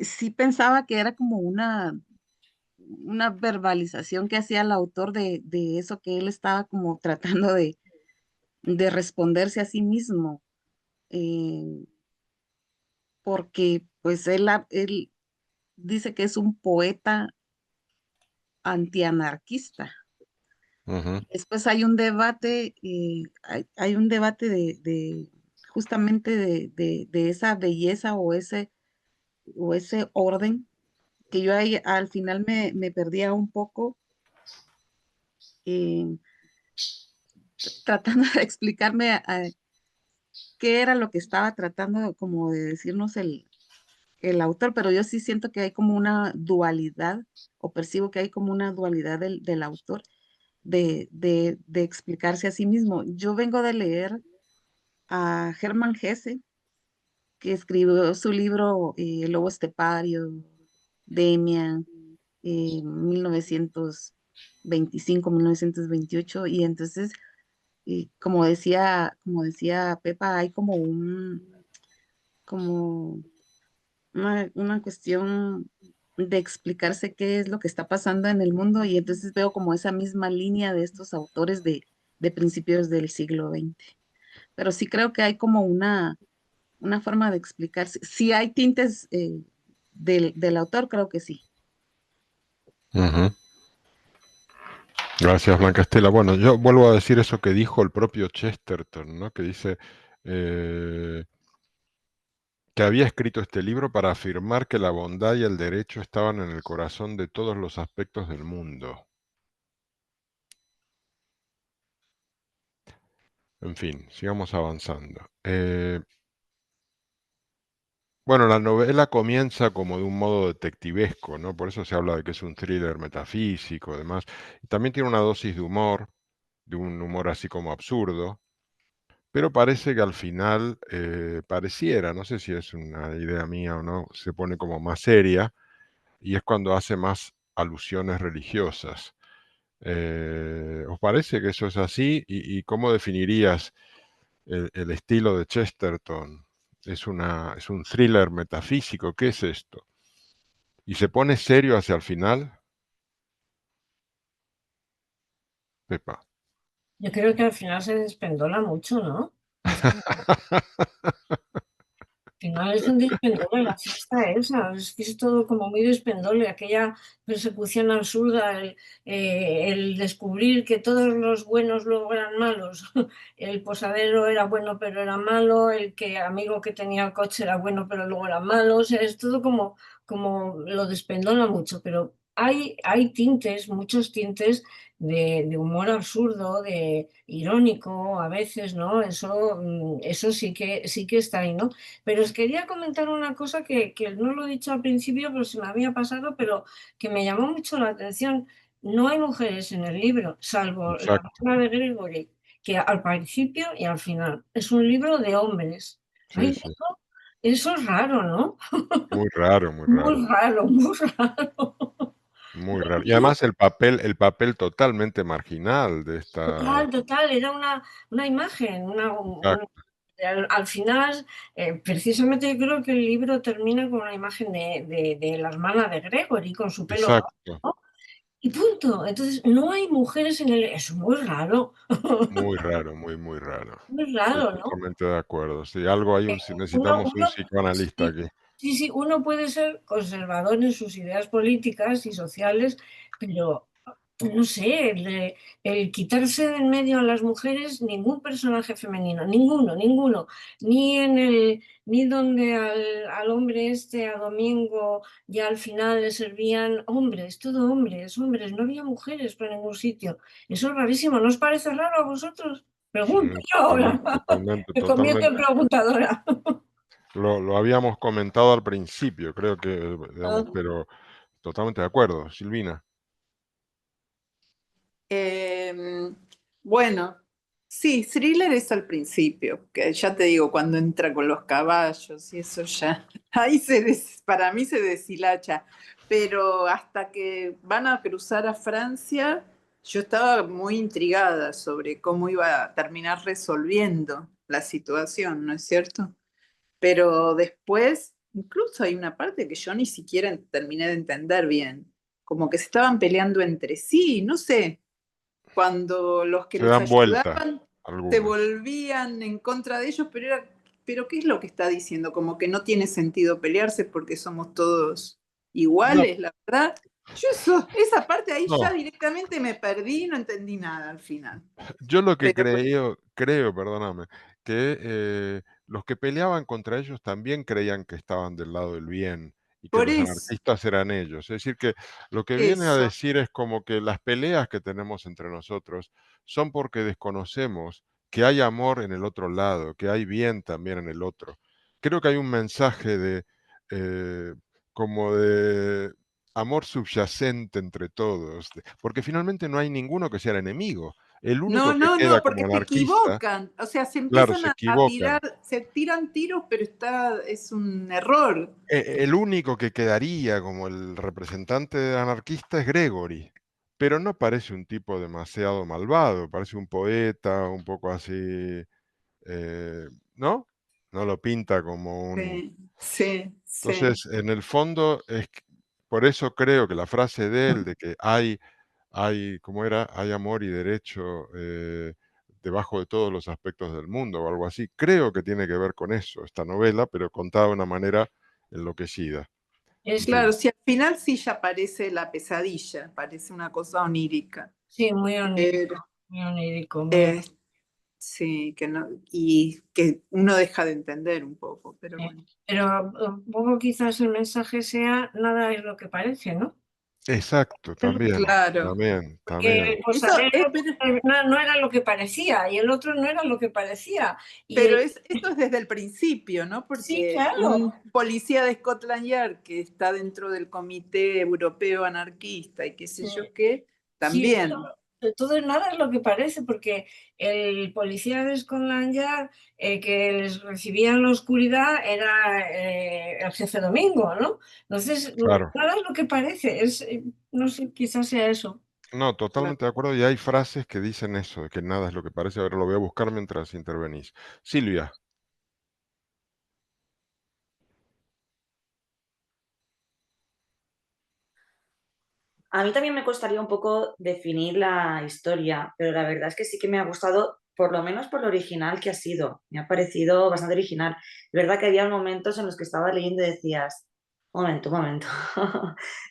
sí pensaba que era como una verbalización que hacía el autor de eso que él estaba como tratando de responderse a sí mismo, eh, porque pues él dice que es un poeta antianarquista. Ujú. Después hay un debate, hay un debate justamente de esa belleza o ese orden, que yo ahí al final me perdía un poco eh, tratando de explicarme qué era lo que estaba tratando como de decirnos el autor, pero yo sí siento que hay como una dualidad, o percibo que hay como una dualidad del autor de explicarse a sí mismo. Yo vengo de leer a Hermann Hesse, que escribió su libro El Lobo Estepario, Demian, 1925-1928, y entonces, como decía Pepa, hay como una cuestión de explicarse qué es lo que está pasando en el mundo, y entonces veo como esa misma línea de estos autores de principios del siglo XX. Pero sí creo que hay como una forma de explicarse. Si hay tintes del autor, creo que sí. Ujú. Gracias, Blanca Estela. Bueno, yo vuelvo a decir eso que dijo el propio Chesterton, ¿no? Que dice eh, que había escrito este libro para afirmar que la bondad y el derecho estaban en el corazón de todos los aspectos del mundo. En fin, sigamos avanzando. Bueno, la novela comienza como de un modo detectivesco, ¿no? Por eso se habla de que es un thriller metafísico, además. Y también tiene una dosis de un humor así como absurdo, pero parece que al final pareciera, no sé si es una idea mía o no, se pone como más seria y es cuando hace más alusiones religiosas. ¿Os parece que eso es así? Y cómo definirías el estilo de Chesterton? Es un thriller metafísico, ¿qué es esto? ¿Y se pone serio hacia el final? Pepa. Yo creo que al final se despendola mucho, ¿no? Al final es un despendole la fiesta esa, es que es todo como muy despendole, aquella persecución absurda, el descubrir que todos los buenos luego eran malos, el posadero era bueno pero era malo, el amigo que tenía el coche era bueno pero luego era malo, o sea, es todo como lo despendola mucho, pero hay tintes, muchos tintes de humor absurdo, de irónico a veces, ¿no? Eso sí que está ahí, ¿no? Pero os quería comentar una cosa que no lo he dicho al principio, pero se me había pasado, pero que me llamó mucho la atención. No hay mujeres en el libro, salvo la Exacto. hermana de Gregory, que al principio y al final. Es un libro de hombres. Sí, Ay, sí. eso es raro, ¿no? Muy raro, muy Muy raro. raro, muy raro. Muy raro. Y además el papel totalmente marginal de esta. Total, era una imagen, Exacto, al final, precisamente yo creo que el libro termina con una imagen de la hermana de Gregory con su pelo rojo, exacto. ¿no? Y punto. Entonces, no hay mujeres en el... Es muy raro, Muy raro, muy, muy raro. muy Estoy raro, ¿no? totalmente de acuerdo. Sí, algo hay Uno, necesitamos un uno, psicoanalista sí, aquí. Sí, sí, uno puede ser conservador en sus ideas políticas y sociales, pero no sé, el quitarse del medio a las mujeres, ningún personaje femenino, ninguno, ni donde al hombre a Domingo, ya al final le servían hombres, todo hombres, no había mujeres por ningún sitio. Eso es rarísimo, ¿no os parece raro a vosotros? Sí, Pregunto yo ahora, totalmente, me convierto en totalmente. preguntadora. Lo habíamos comentado al principio, creo que, digamos, pero totalmente de acuerdo, Silvina. Bueno, sí, thriller es al principio, que ya te digo, cuando entra con los caballos y eso ya, ahí para mí se deshilacha, pero hasta que van a cruzar a Francia, yo estaba muy intrigada sobre cómo iba a terminar resolviendo la situación, ¿no es cierto? Pero después, incluso hay una parte que yo ni siquiera terminé de entender bien, como que se estaban peleando entre sí, no sé, cuando los que Se les dan vuelta ayudaban se algunos. volvían en contra de ellos, pero ¿qué es lo que está diciendo? Como que no tiene sentido pelearse porque somos todos No, iguales, la verdad. Esa parte ahí ya no. directamente me perdí, no entendí nada al final. Yo lo que Pero creo, perdóname, que los que peleaban contra ellos también creían que estaban del lado del bien y que por los eso, anarquistas eran ellos. Es decir, que lo que viene a eso. decir es como que las peleas que tenemos entre nosotros son porque desconocemos que hay amor en el otro lado, que hay bien también en el otro. Creo que hay un mensaje de eh, como de amor subyacente entre todos, porque finalmente no hay ninguno que sea el enemigo. El No, único que no, queda no, como porque se anarquista, equivocan, o sea, se claro, empiezan se a equivocan. tirar, se tiran tiros, pero es un error. El único que quedaría como el representante anarquista es Gregory, pero no parece un tipo demasiado malvado, parece un poeta, un poco así, ¿no? No lo pinta como un... Sí, sí, sí. Entonces, en el fondo, por eso creo que la frase de él, de que ¿cómo era? Hay amor y derecho debajo de todos los aspectos del mundo o algo así. Creo que tiene que ver con eso, esta novela, pero contada de una manera enloquecida. En Es, Claro, fin, si al final sí ya parece la pesadilla, parece una cosa onírica. sí, muy onírico, Pero, muy onírico, eh, sí, que no, y que uno deja de entender un poco, pero bueno. Pero un poco quizás el mensaje sea nada es lo que parece, ¿no? exacto, también, Claro. también, Que también. pues Eso a ver, pero, no era lo que parecía y el otro no era lo que parecía. Y pero el, eso es desde el principio, ¿no? sí, Porque claro. un policía de Scotland Yard que está dentro del Comité Europeo Anarquista y qué sé Sí, yo qué, sí, también. todo nada es lo que parece, porque el policía de Scotland Yard que les recibía en la oscuridad era el jefe Domingo, ¿no? Entonces, Claro. nada es lo que parece, no sé, quizás sea eso. No, totalmente de acuerdo. Y hay frases que dicen eso, de que nada es lo que parece. A ver, lo voy a buscar mientras intervenís. Silvia. A mí también me costaría un poco definir la historia, pero la verdad es que sí que me ha gustado, por lo menos por lo original que ha sido. Me ha parecido bastante original. Es verdad que había momentos en los que estaba leyendo y decías, un momento.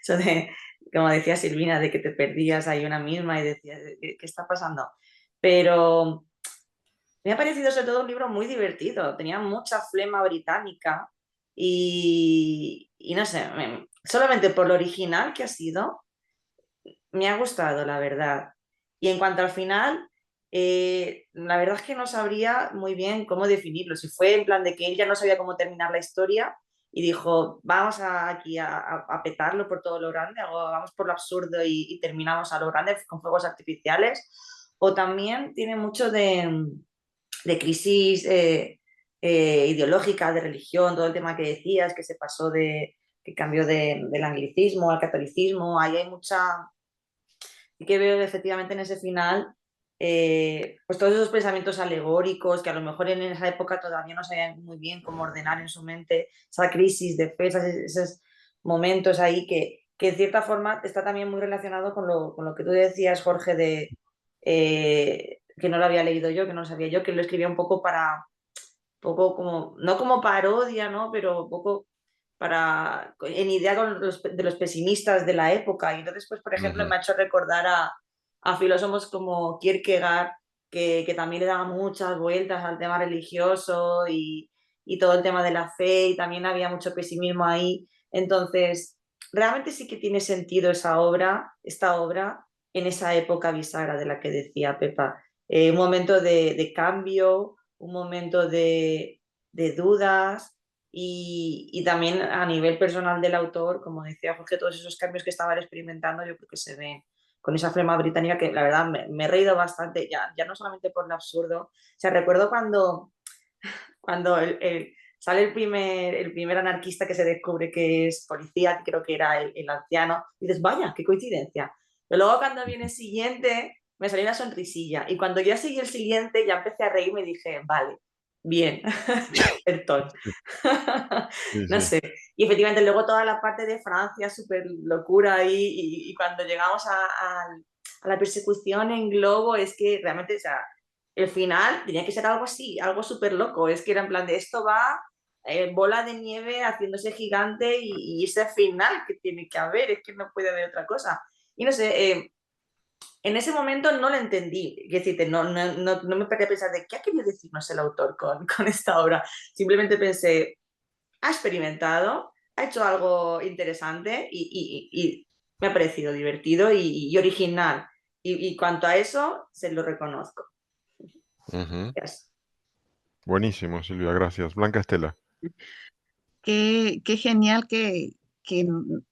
Eso de, como decía Silvina, de que te perdías ahí una misma y decías, ¿qué está pasando? Pero me ha parecido sobre todo un libro muy divertido. Tenía mucha flema británica y no sé, solamente por lo original que ha sido me ha gustado, la verdad. Y en cuanto al final, la verdad es que no sabría muy bien cómo definirlo. Si fue en plan de que él ya no sabía cómo terminar la historia y dijo, vamos aquí a petarlo por todo lo grande, o vamos por lo absurdo y terminamos a lo grande con fuegos artificiales. O también tiene mucho de crisis ideológica, de religión, todo el tema que decías, que se pasó que cambió del anglicismo al catolicismo. Ahí hay mucha y que veo efectivamente en ese final pues todos esos pensamientos alegóricos que a lo mejor en esa época todavía no sabían muy bien cómo ordenar en su mente esa crisis de fe, esos momentos ahí que en cierta forma está también muy relacionado con lo que tú decías, Jorge, de que no lo había leído yo, que no lo sabía yo, que lo escribía un poco para, poco como, no como parodia, ¿no? Pero un poco en idea de los pesimistas de la época. Y entonces, pues, por ejemplo, me ha hecho recordar a filósofos como Kierkegaard, que también le daba muchas vueltas al tema religioso y todo el tema de la fe, y también había mucho pesimismo ahí. Entonces, realmente sí que tiene sentido esta obra, en esa época bisagra de la que decía Pepa. Un momento de cambio, un momento de dudas, y también a nivel personal del autor, como decía Jorge, todos esos cambios que estaban experimentando yo creo que se ven con esa flema británica, que la verdad me he reído bastante, ya no solamente por lo absurdo. O sea, recuerdo cuando sale el primer anarquista que se descubre que es policía, creo que era el anciano, y dices, vaya, qué coincidencia. Pero luego cuando viene el siguiente, me salió una sonrisilla, y cuando ya seguí el siguiente, ya empecé a reírme y dije, vale, bien, Chesterton. Sí, No sí. sé. Y efectivamente luego toda la parte de Francia, súper locura ahí, y cuando llegamos a la persecución en globo, es que realmente, o sea, el final tenía que ser algo así, algo súper loco. Es que era en plan de esto va bola de nieve haciéndose gigante, y ese final que tiene que haber, es que no puede haber otra cosa. Y no sé, en ese momento no lo entendí. Es decir, no me paré a pensar de qué ha querido decirnos el autor con esta obra. Simplemente pensé, ha experimentado, ha hecho algo interesante y me ha parecido divertido y original. Y cuanto a eso, se lo reconozco. Gracias. Buenísimo, Silvia, gracias. Blanca Estela. Qué genial que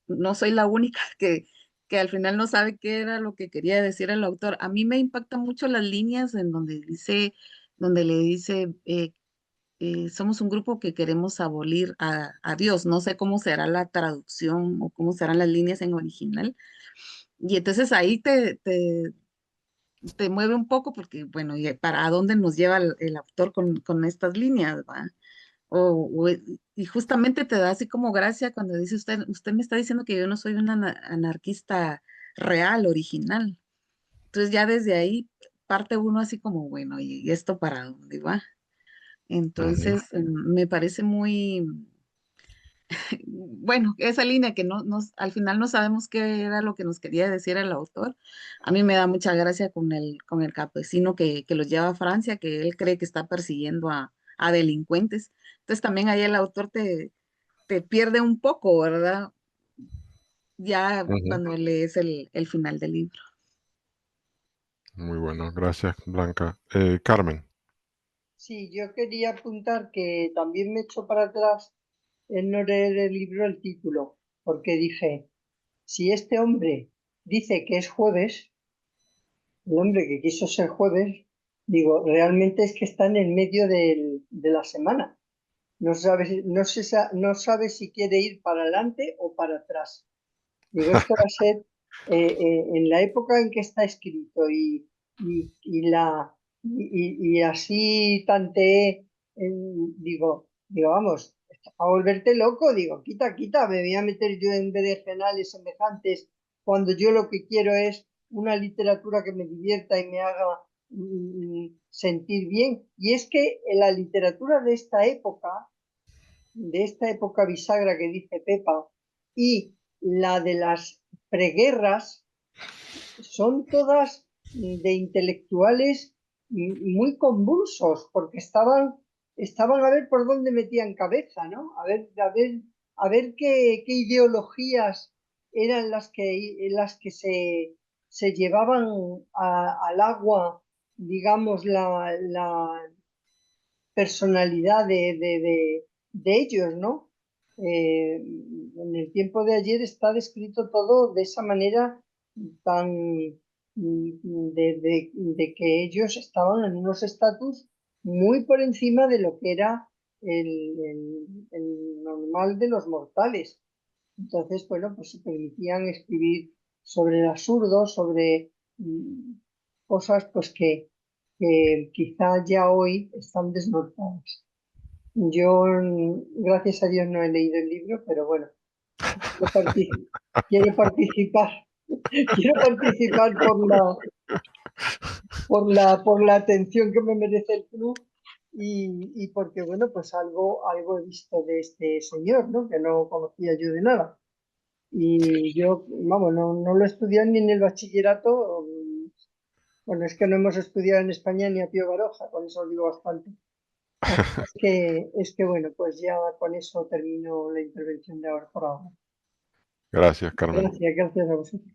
no soy la única que al final no sabe qué era lo que quería decir el autor. A mí me impactan mucho las líneas en donde le dice, somos un grupo que queremos abolir a Dios. No sé cómo será la traducción o cómo serán las líneas en original. Y entonces ahí te mueve un poco porque, bueno, ¿y para dónde nos lleva el autor con estas líneas, ¿va? Y justamente te da así como gracia cuando dice usted me está diciendo que yo no soy un anarquista real, original. Entonces ya desde ahí parte uno así como, bueno, ¿y esto para dónde va? Entonces me parece muy, bueno, esa línea que al final no sabemos qué era lo que nos quería decir el autor. A mí me da mucha gracia con el campesino que los lleva a Francia, que él cree que está persiguiendo a delincuentes. Entonces también ahí el autor te pierde un poco, ¿verdad? Ya cuando lees el final del libro. Muy bueno, gracias, Blanca. Carmen. Sí, yo quería apuntar que también me echó para atrás el no leer el libro el título, porque dije, si este hombre dice que es jueves, el hombre que quiso ser jueves, digo, realmente es que está en el medio de la semana. No sabe si quiere ir para adelante o para atrás. Digo, esto va a ser en la época en que está escrito y así tanteé, vamos, a volverte loco, digo, quita, me voy a meter yo en berenjenales semejantes cuando yo lo que quiero es una literatura que me divierta y me haga sentir bien. Y es que en la literatura de esta época bisagra que dice Pepa, y la de las preguerras, son todas de intelectuales muy convulsos, porque estaban a ver por dónde metían cabeza, ¿no? A ver qué ideologías eran las que se llevaban al agua, digamos, la personalidad de ellos, ¿no? En el tiempo de ayer está descrito todo de esa manera tan de que ellos estaban en unos estatus muy por encima de lo que era el normal de los mortales. Entonces, bueno, pues se permitían escribir sobre el absurdo, sobre cosas pues que quizá ya hoy están desnortadas. Yo, gracias a Dios, no he leído el libro, pero bueno, quiero participar, quiero participar por la atención que me merece el club y porque, bueno, pues algo he visto de este señor, ¿no? Que no conocía yo de nada. Y yo, vamos, no lo estudié ni en el bachillerato. Bueno, es que no hemos estudiado en España ni a Pío Baroja, con eso digo bastante. Así es que, bueno, pues ya con eso termino la intervención de ahora por ahora. Gracias, Carmen. Gracias a vosotros.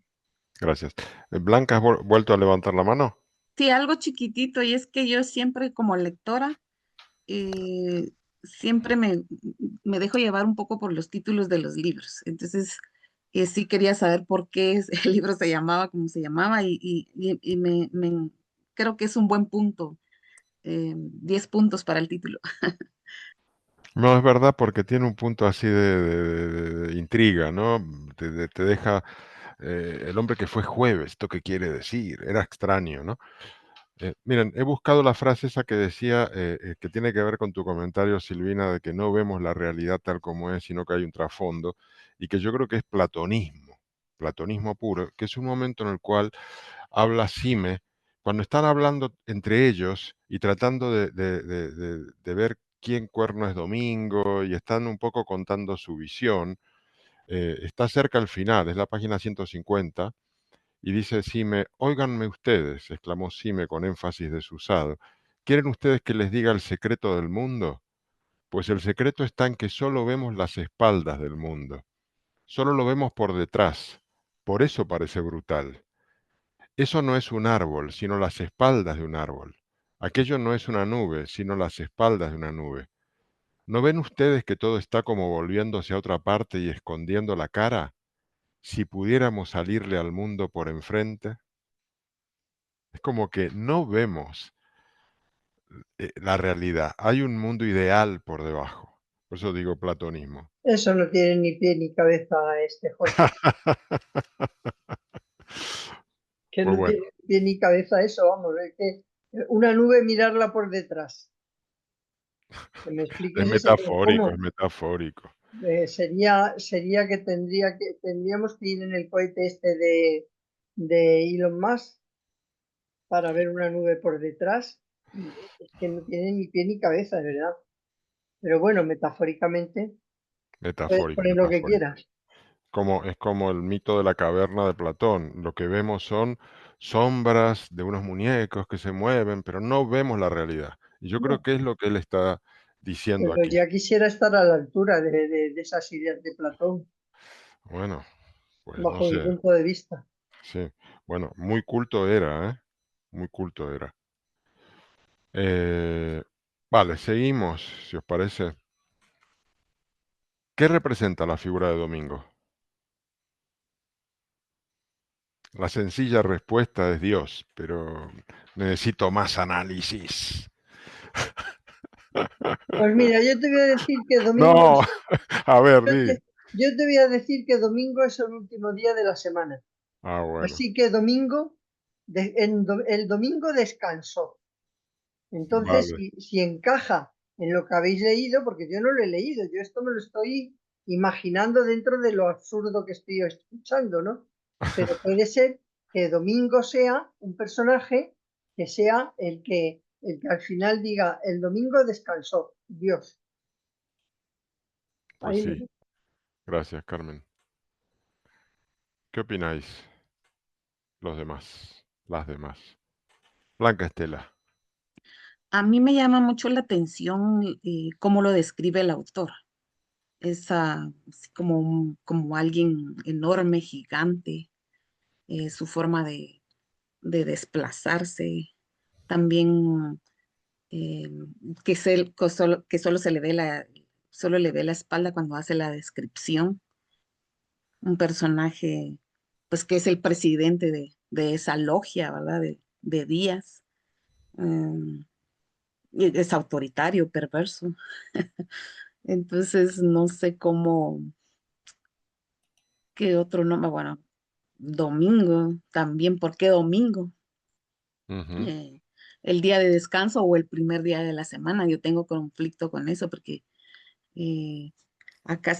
Gracias. Blanca, ¿has vuelto a levantar la mano? Sí, algo chiquitito, y es que yo siempre como lectora, eh, siempre me dejo llevar un poco por los títulos de los libros. Entonces, sí quería saber por qué el libro se llamaba como se llamaba y creo que es un buen punto, 10 puntos para el título. No, es verdad, porque tiene un punto así de intriga, ¿no? Te deja el hombre que fue jueves, ¿esto qué quiere decir? Era extraño, ¿no? Miren, he buscado la frase esa que decía, que tiene que ver con tu comentario, Silvina, de que no vemos la realidad tal como es, sino que hay un trasfondo, y que yo creo que es platonismo puro, que es un momento en el cual habla Sime, cuando están hablando entre ellos y tratando de ver quién cuerno es Domingo, y están un poco contando su visión, está cerca al final, es la página 150, y dice Sime: óiganme ustedes, exclamó Sime con énfasis desusado, ¿quieren ustedes que les diga el secreto del mundo? Pues el secreto está en que solo vemos las espaldas del mundo, solo lo vemos por detrás, por eso parece brutal. Eso no es un árbol, sino las espaldas de un árbol. Aquello no es una nube, sino las espaldas de una nube. ¿No ven ustedes que todo está como volviéndose a otra parte y escondiendo la cara? Si pudiéramos salirle al mundo por enfrente. Es como que no vemos la realidad. Hay un mundo ideal por debajo. Por eso digo platonismo. Eso no tiene ni pie ni cabeza este Jorge. Que Pues no bueno, tiene pie ni cabeza eso, vamos, es que una nube mirarla por detrás. Que me es expliques eso, pero metafórico, es ¿cómo? metafórico. Sería que tendríamos que ir en el cohete este de Elon Musk para ver una nube por detrás. Es que no tiene ni pie ni cabeza, de verdad. Pero bueno, metafóricamente, puedes Metafórico, poner lo que metafórico. quieras. Es como el mito de la caverna de Platón. Lo que vemos son sombras de unos muñecos que se mueven, pero no vemos la realidad. Y yo creo No, que es lo que él está diciendo pero aquí. ya quisiera estar a la altura de esas ideas de Platón, Bueno, pues no bajo mi sé. punto de vista. Sí. Bueno, muy culto era, ¿eh? Muy culto era. Eh, vale, seguimos, si os parece. ¿Qué representa la figura de Domingo? La sencilla respuesta es Dios, pero necesito más análisis. Pues mira, yo te voy a decir que domingo No, es, a ver, yo di. te, yo te voy a decir que domingo es el último día de la semana. Ah, bueno, Así que domingo, el domingo descansó. Entonces, vale. si encaja en lo que habéis leído, porque yo no lo he leído, yo esto me lo estoy imaginando dentro de lo absurdo que estoy escuchando, ¿no? Pero puede ser que Domingo sea un personaje que sea el que al final diga, el domingo descansó, Dios. Pues Ahí lo sí, dejo. gracias, Carmen. ¿Qué opináis los demás, las demás? Blanca Estela. A mí me llama mucho la atención, cómo lo describe el autor. Es así como alguien enorme, gigante, su forma de desplazarse. También, eh, que solo le ve la espalda cuando hace la descripción. Un personaje, pues que es el presidente de esa logia, ¿verdad? De Díaz. em, y es autoritario, perverso. Entonces, no sé qué otro nombre, bueno, domingo también, ¿por qué domingo? Ujú. Eh, el día de descanso o el primer día de la semana, yo tengo conflicto con eso porque, eh, acá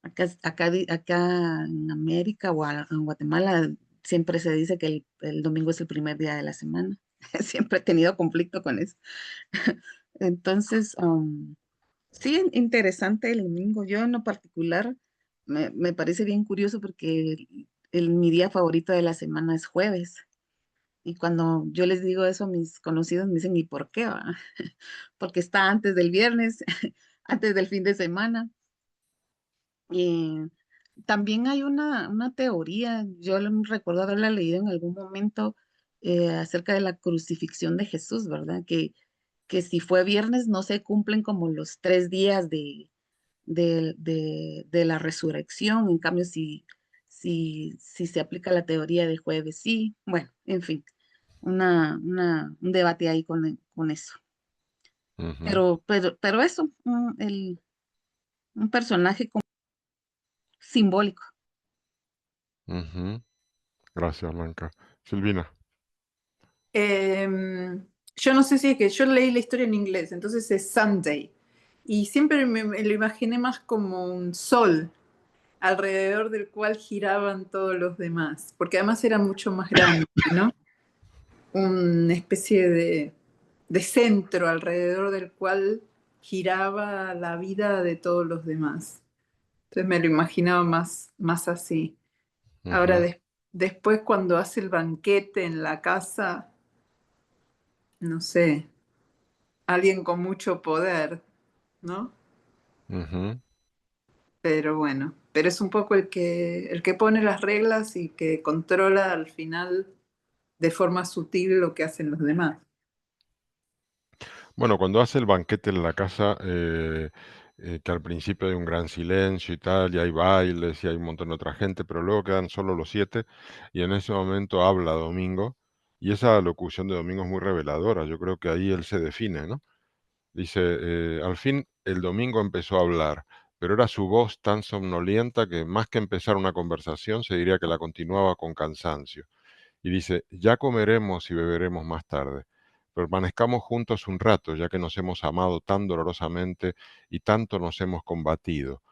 acá en América o en Guatemala siempre se dice que el domingo es el primer día de la semana. Siempre he tenido conflicto con eso. Entonces, sí, interesante el domingo. Yo en lo particular me parece bien curioso porque mi día favorito de la semana es jueves. Y cuando yo les digo eso a mis conocidos me dicen, ¿y por qué, va? Porque está antes del viernes, antes del fin de semana. Y también hay una teoría, yo recuerdo haberla leído en algún momento acerca de la crucifixión de Jesús, ¿verdad? Que si fue viernes no se cumplen como los 3 días de la resurrección, en cambio si se aplica la teoría de jueves, sí, bueno, en fin, un debate ahí con eso. Ujú, Pero eso, un personaje como simbólico. ujú. Gracias, Blanca. Silvina. Yo no sé si es que yo leí la historia en inglés, entonces es Sunday. Y siempre me lo imaginé más como un sol alrededor del cual giraban todos los demás, porque además era mucho más grande, ¿no? Una especie de centro alrededor del cual giraba la vida de todos los demás. Entonces me lo imaginaba más así. Ahora, Ujú, después cuando hace el banquete en la casa, no sé, alguien con mucho poder, ¿no? ujú. Pero bueno, pero es un poco el que pone las reglas y que controla al final de forma sutil lo que hacen los demás. Bueno, cuando hace el banquete en la casa, que al principio hay un gran silencio y tal, y hay bailes y hay un montón de otra gente, pero luego quedan solo los 7 y en ese momento habla Domingo y esa locución de Domingo es muy reveladora. Yo creo que ahí él se define, ¿no? Dice, al fin el Domingo empezó a hablar, pero era su voz tan somnolienta que más que empezar una conversación se diría que la continuaba con cansancio. Y dice, ya comeremos y beberemos más tarde. Permanezcamos juntos un rato, ya que nos hemos amado tan dolorosamente y tanto nos hemos combatido.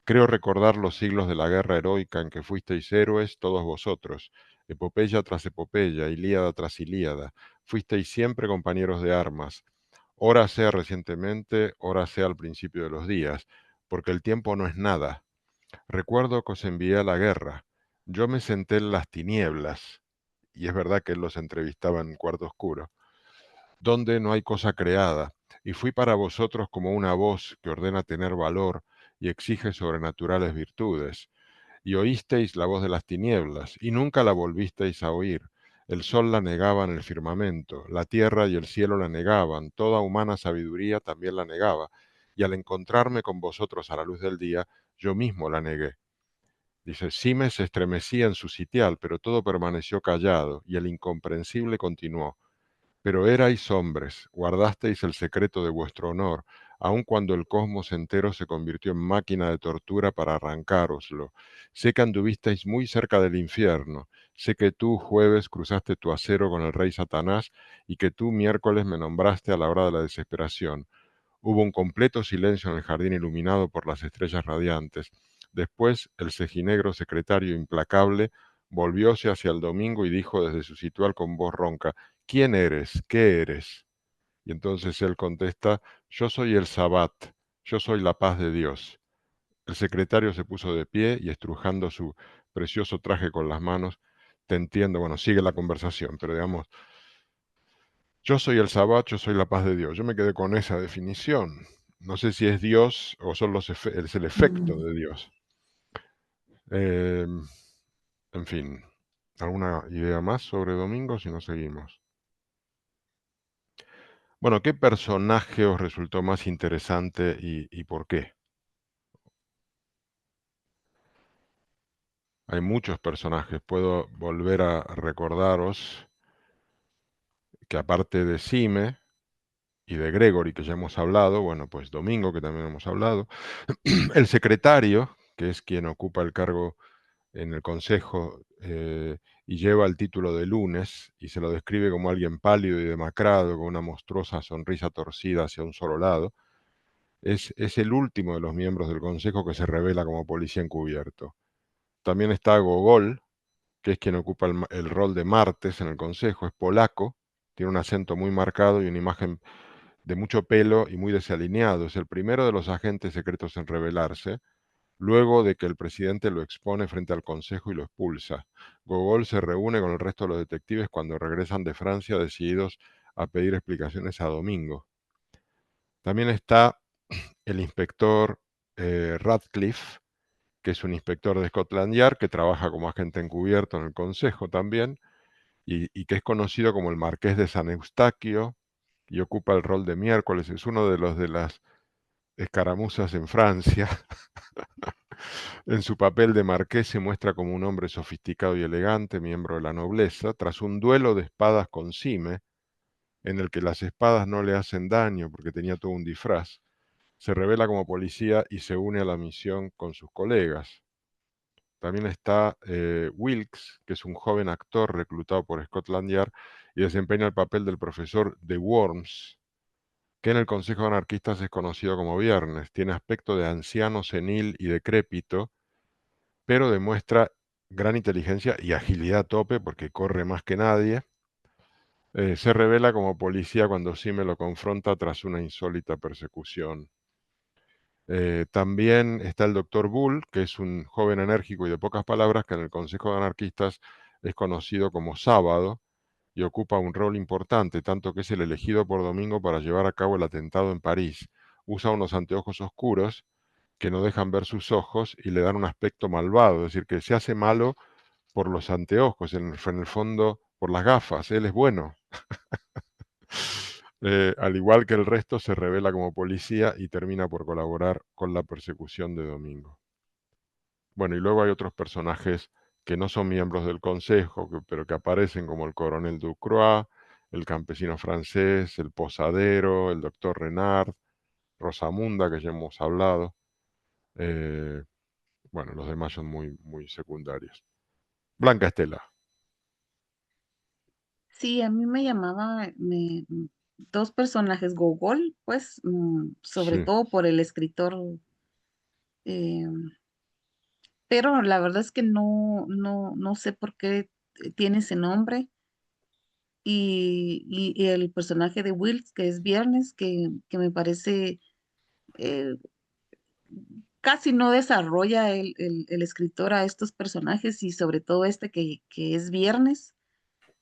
Creo recordar los siglos de la guerra heroica en que fuisteis héroes todos vosotros, epopeya tras epopeya, ilíada tras ilíada. Fuisteis siempre compañeros de armas, ora sea recientemente, ora sea al principio de los días, porque el tiempo no es nada. Recuerdo que os envié a la guerra. Yo me senté en las tinieblas, y es verdad que él los entrevistaba en un cuarto oscuro, donde no hay cosa creada, y fui para vosotros como una voz que ordena tener valor y exige sobrenaturales virtudes. Y oísteis la voz de las tinieblas, y nunca la volvisteis a oír. El sol la negaba en el firmamento, la tierra y el cielo la negaban, toda humana sabiduría también la negaba, y al encontrarme con vosotros a la luz del día, yo mismo la negué. Dice, Cime se estremecía en su sitial, pero todo permaneció callado, y el incomprensible continuó. Pero erais hombres, guardasteis el secreto de vuestro honor, aun cuando el cosmos entero se convirtió en máquina de tortura para arrancároslo. Sé que anduvisteis muy cerca del infierno, sé que tú, jueves, cruzaste tu acero con el rey Satanás, y que tú, miércoles, me nombraste a la hora de la desesperación. Hubo un completo silencio en el jardín iluminado por las estrellas radiantes. Después, el cejinegro secretario implacable volvióse hacia el Domingo y dijo desde su sitial con voz ronca, ¿quién eres? ¿Qué eres? Y entonces él contesta, yo soy el Sabbat, yo soy la paz de Dios. El secretario se puso de pie y estrujando su precioso traje con las manos, te entiendo, bueno, sigue la conversación, pero digamos, yo soy el Sabbat, yo soy la paz de Dios. Yo me quedé con esa definición. No sé si es Dios o son es el efecto Mm. de Dios. Eh, en fin, ¿alguna idea más sobre Domingo si no seguimos? Bueno, ¿qué personaje os resultó más interesante y por qué? Hay muchos personajes. Puedo volver a recordaros que aparte de Cime y de Gregory, que ya hemos hablado, bueno, pues Domingo, que también hemos hablado, el secretario, que es quien ocupa el cargo en el consejo y lleva el título de lunes y se lo describe como alguien pálido y demacrado, con una monstruosa sonrisa torcida hacia un solo lado, es el último de los miembros del consejo que se revela como policía encubierto. También está Gogol, que es quien ocupa el rol de Martes en el consejo, es polaco, Tiene un acento muy marcado y una imagen de mucho pelo y muy desalineado. Es el primero de los agentes secretos en rebelarse, luego de que el presidente lo expone frente al Consejo y lo expulsa. Gogol se reúne con el resto de los detectives cuando regresan de Francia decididos a pedir explicaciones a Domingo. También está el inspector Radcliffe, que es un inspector de Scotland Yard que trabaja como agente encubierto en el Consejo también, y que es conocido como el Marqués de San Eustaquio, y ocupa el rol de miércoles. Es uno de los de las escaramuzas en Francia. En su papel de marqués se muestra como un hombre sofisticado y elegante, miembro de la nobleza, tras un duelo de espadas con Cime, en el que las espadas no le hacen daño porque tenía todo un disfraz. Se revela como policía y se une a la misión con sus colegas. También está Wilkes, que es un joven actor reclutado por Scotland Yard y desempeña el papel del profesor de Worms, que en el Consejo de Anarquistas es conocido como Viernes. Tiene aspecto de anciano, senil y decrépito, pero demuestra gran inteligencia y agilidad a tope porque corre más que nadie. Se revela como policía cuando Cime lo confronta tras una insólita persecución. También está el Dr. Bull, que es un joven enérgico y de pocas palabras que en el Consejo de Anarquistas es conocido como Sábado y ocupa un rol importante, tanto que es el elegido por Domingo para llevar a cabo el atentado en París. Usa unos anteojos oscuros que no dejan ver sus ojos y le dan un aspecto malvado, es decir, que se hace malo por los anteojos, en el fondo por las gafas, él es bueno. Al igual que el resto, se revela como policía y termina por colaborar con la persecución de Domingo. Bueno, y luego hay otros personajes que no son miembros del Consejo, pero que aparecen como el coronel Ducroix, el campesino francés, el posadero, el doctor Renard, Rosamunda, que ya hemos hablado. Bueno, los demás son muy, muy secundarios. Blanca Estela. Sí, a mí me llamaba dos personajes, Gogol, pues, sobre Sí. todo por el escritor, eh, pero la verdad es que no sé por qué tiene ese nombre. Y el personaje de Wills, que es Viernes, que me parece eh, casi no desarrolla el escritor a estos personajes y sobre todo este que es Viernes,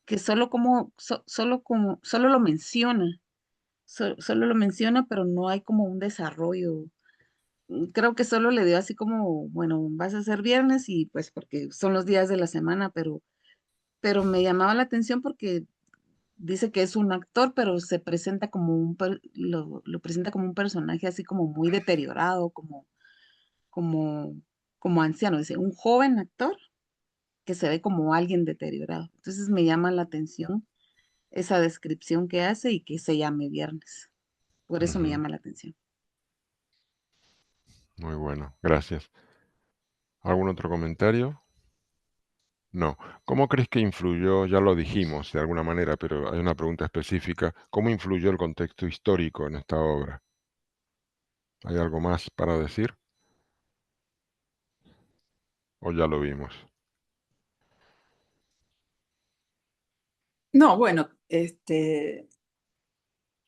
que solo lo menciona, solo lo menciona, pero no hay como un desarrollo. Creo que solo le dio así como, bueno, vas a ser viernes y pues porque son los días de la semana, pero me llamaba la atención porque dice que es un actor, pero se presenta como lo presenta como un personaje así como muy deteriorado, como, como anciano. Dice, un joven actor que se ve como alguien deteriorado. Entonces me llama la atención esa descripción que hace y que se llame Viernes. Por eso me Ujú. llama la atención. Muy bueno, gracias. ¿Algún otro comentario? No. ¿Cómo crees que influyó, ya lo dijimos de alguna manera, pero hay una pregunta específica, ¿cómo influyó el contexto histórico en esta obra? ¿Hay algo más para decir? ¿O ya lo vimos? No, bueno,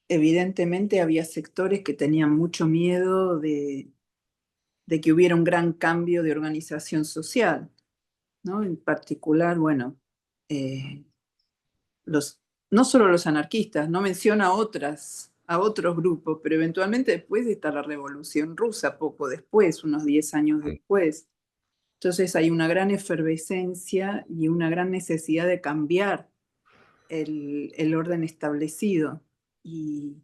evidentemente había sectores que tenían mucho miedo de que hubiera un gran cambio de organización social, ¿no? En particular, bueno, eh, no solo los anarquistas, no menciona a otros grupos, pero eventualmente después está la Revolución Rusa, poco después, unos 10 años Mm, después. Entonces hay una gran efervescencia y una gran necesidad de cambiar el orden establecido. Y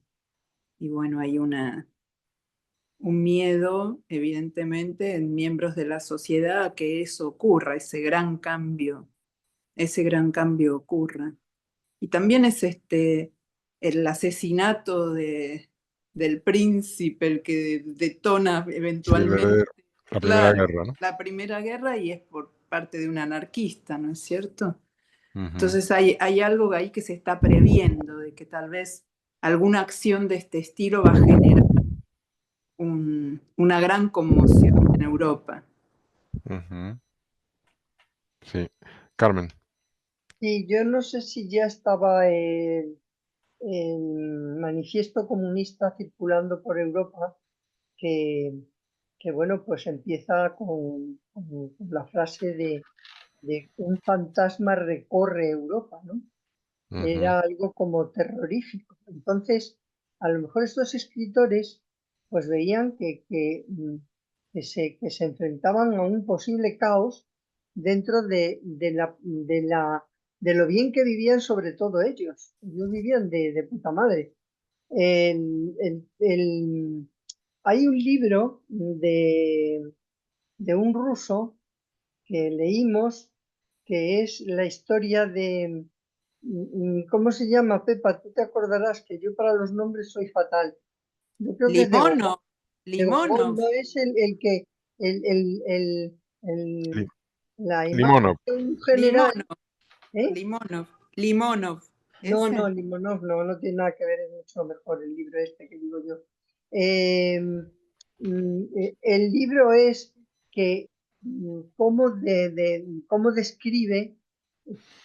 bueno, hay un miedo, evidentemente, en miembros de la sociedad a que eso ocurra, ese gran cambio ocurra. Y también es el asesinato del príncipe el que detona sí, el eventualmente, heredero, la Primera claro, Guerra, ¿no? la Primera Guerra y es por parte de un anarquista, ¿no es cierto? Ujú, Entonces hay algo ahí que se está previendo, de que tal vez alguna acción de este estilo va a generar una gran conmoción en Europa. ujú. Sí. Carmen. Y yo no sé si ya estaba el manifiesto comunista circulando por Europa que, bueno, pues empieza con la frase de un fantasma recorre Europa, ¿no? Ujú, Era algo como terrorífico. Entonces, a lo mejor estos escritores pues veían que se enfrentaban a un posible caos dentro de lo bien que vivían, sobre todo ellos. Ellos vivían de puta madre. Hay un libro de un ruso que leímos, que es la historia de, ¿cómo se llama, Pepa? Tú te acordarás que yo para los nombres soy fatal. Yo creo que es de Gogol. Limonov, De Gogol, Limonov, no es el que, el- Li- la imagen Limonov. de un general, Limonov, ¿eh? Limonov, Limonov. No, no, Ese. Limonov no tiene nada que ver, es mucho mejor el libro este que digo yo. Eh, el libro es que cómo describe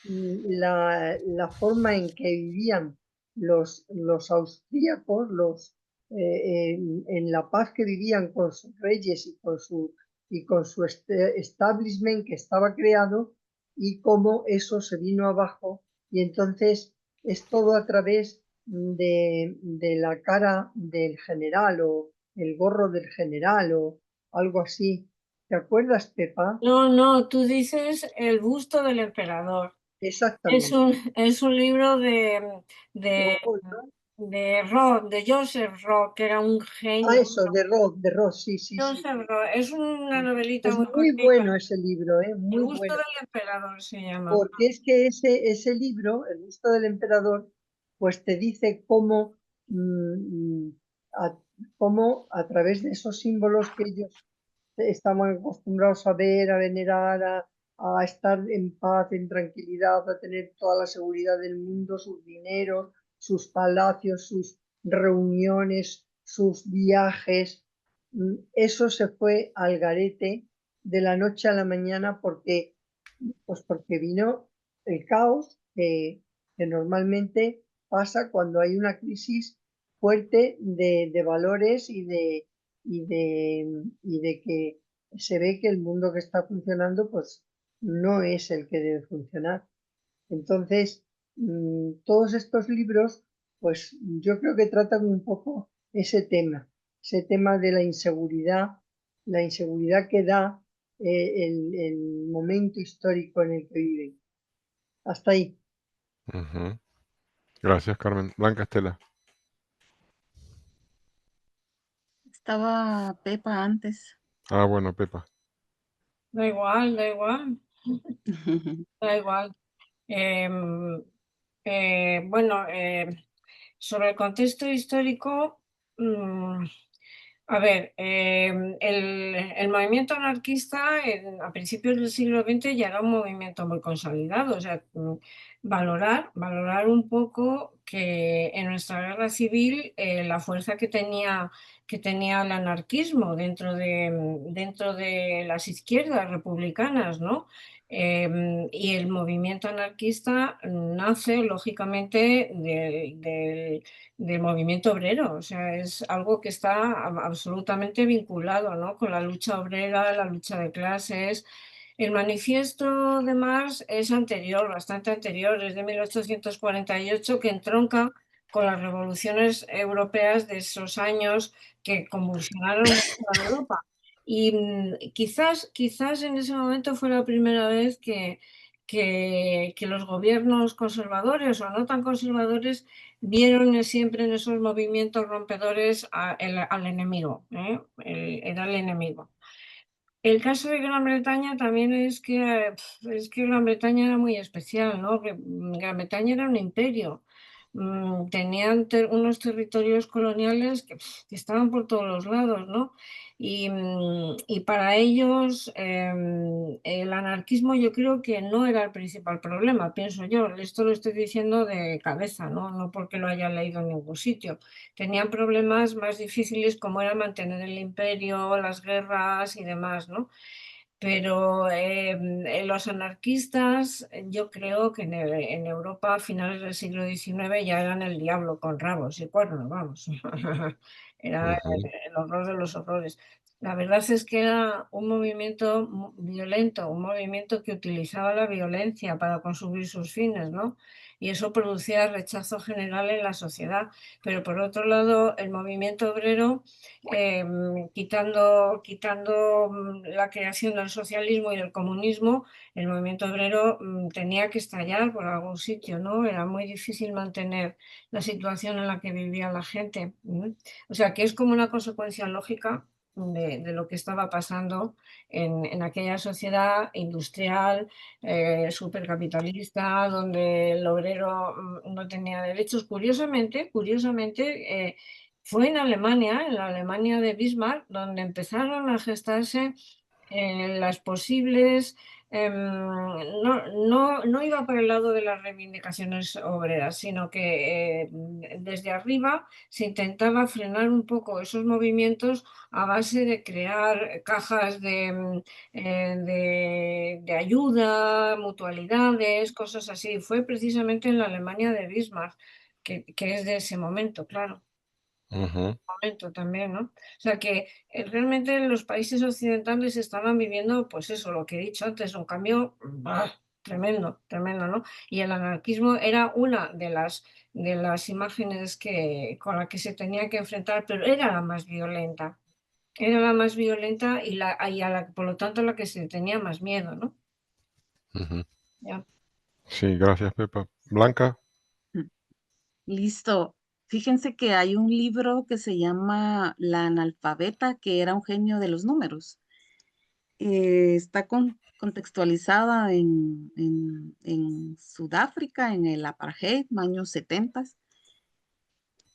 la forma en que vivían los austríacos, en la paz que vivían con sus reyes y con su establishment que estaba creado, y cómo eso se vino abajo, y entonces es todo a través de la cara del general o el gorro del general o algo así. ¿Te acuerdas, Pepa? No, no, tú dices El busto del emperador. Exactamente. Es un libro de, Gogol, ¿no? de Joseph Roth, que era un Ah, genio. eso, de Roth, sí, sí, sí. Joseph Roth, es una novelita Es muy muy cortita. bueno ese libro, El muy busto bueno, del emperador se llama. porque es que ese libro, El gusto del emperador, pues te dice mm, a, cómo a través de esos símbolos que ellos estaban acostumbrados a ver, a venerar, a estar en paz, en tranquilidad, a tener toda la seguridad del mundo, sus dineros, sus palacios, sus reuniones, sus viajes. Eso se fue al garete de la noche a la mañana porque vino el caos que normalmente pasa cuando hay una crisis fuerte de valores y de que se ve que el mundo que está funcionando pues no es el que debe funcionar. Entonces, todos estos libros, pues yo creo que tratan un poco ese tema de la inseguridad que da el momento histórico en el que viven. Hasta ahí. Ujú. Gracias, Carmen. Blanca Estela. Estaba Pepa antes. Ah, bueno, Pepa. Da igual, da igual, da igual. Em, bueno, sobre el contexto histórico, a ver, el movimiento anarquista a principios del siglo XX ya era un movimiento muy consolidado. O sea, valorar un poco que en nuestra guerra civil la fuerza que tenía el anarquismo dentro de las izquierdas republicanas, ¿no? Y el movimiento anarquista nace, lógicamente, del movimiento obrero. O sea, es algo que está absolutamente vinculado, ¿no?, con la lucha obrera, la lucha de clases. El manifiesto de Marx es anterior, bastante anterior, es de 1848, que entronca con las revoluciones europeas de esos años que convulsionaron a Europa. Y quizás en ese momento fue la primera vez que los gobiernos conservadores o no tan conservadores vieron siempre en esos movimientos rompedores al enemigo, ¿eh? Era el enemigo. El caso de Gran Bretaña también es que Gran Bretaña era muy especial, ¿no? Que, Gran Bretaña era un imperio. Tenían unos territorios coloniales que estaban por todos los lados, ¿no? Y para ellos el anarquismo yo creo que no era el principal problema, pienso yo. Esto lo estoy diciendo de cabeza, ¿no? No porque lo haya leído en ningún sitio. Tenían problemas más difíciles como era mantener el imperio, las guerras y demás, ¿no? Pero los anarquistas, yo creo que en Europa a finales del siglo XIX ya eran el diablo con rabos y cuernos, vamos. Era el horror de los horrores. La verdad es que era un movimiento violento, un movimiento que utilizaba la violencia para conseguir sus fines, ¿no? Y eso producía rechazo general en la sociedad. Pero por otro lado, el movimiento obrero, quitando la creación del socialismo y del comunismo, el movimiento obrero tenía que estallar por algún sitio, ¿no? Era muy difícil mantener la situación en la que vivía la gente. O sea, que es como una consecuencia lógica de lo que estaba pasando en aquella sociedad industrial, supercapitalista, donde el obrero no tenía derechos. Curiosamente, fue en la Alemania de Bismarck, donde empezaron a gestarse las posibles, no iba por el lado de las reivindicaciones obreras, sino que desde arriba se intentaba frenar un poco esos movimientos a base de crear cajas de ayuda, mutualidades, cosas así. Fue precisamente en la Alemania de Bismarck, que es de ese momento, claro. Momento también, ¿no? O sea que realmente los países occidentales estaban viviendo, pues eso, lo que he dicho antes, un cambio tremendo, ¿no? Y el anarquismo era una de las imágenes con la que se tenía que enfrentar, pero era la más violenta. Era la más violenta y por lo tanto la que se tenía más miedo, ¿no? Ya. Sí, gracias, Pepa. Blanca. Listo. Fíjense que hay un libro que se llama La analfabeta, que era un genio de los números. Está contextualizada en Sudáfrica, en el apartheid, años 70.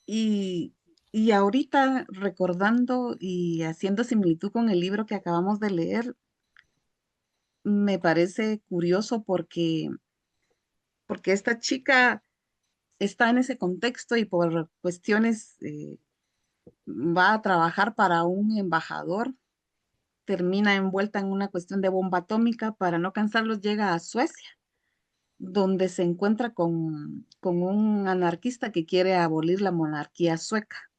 Y, y ahorita recordando y haciendo similitud con el libro que acabamos de leer, me parece curioso porque esta chica está en ese contexto y por cuestiones va a trabajar para un embajador, termina envuelta en una cuestión de bomba atómica, para no cansarlos llega a Suecia, donde se encuentra con un anarquista que quiere abolir la monarquía sueca.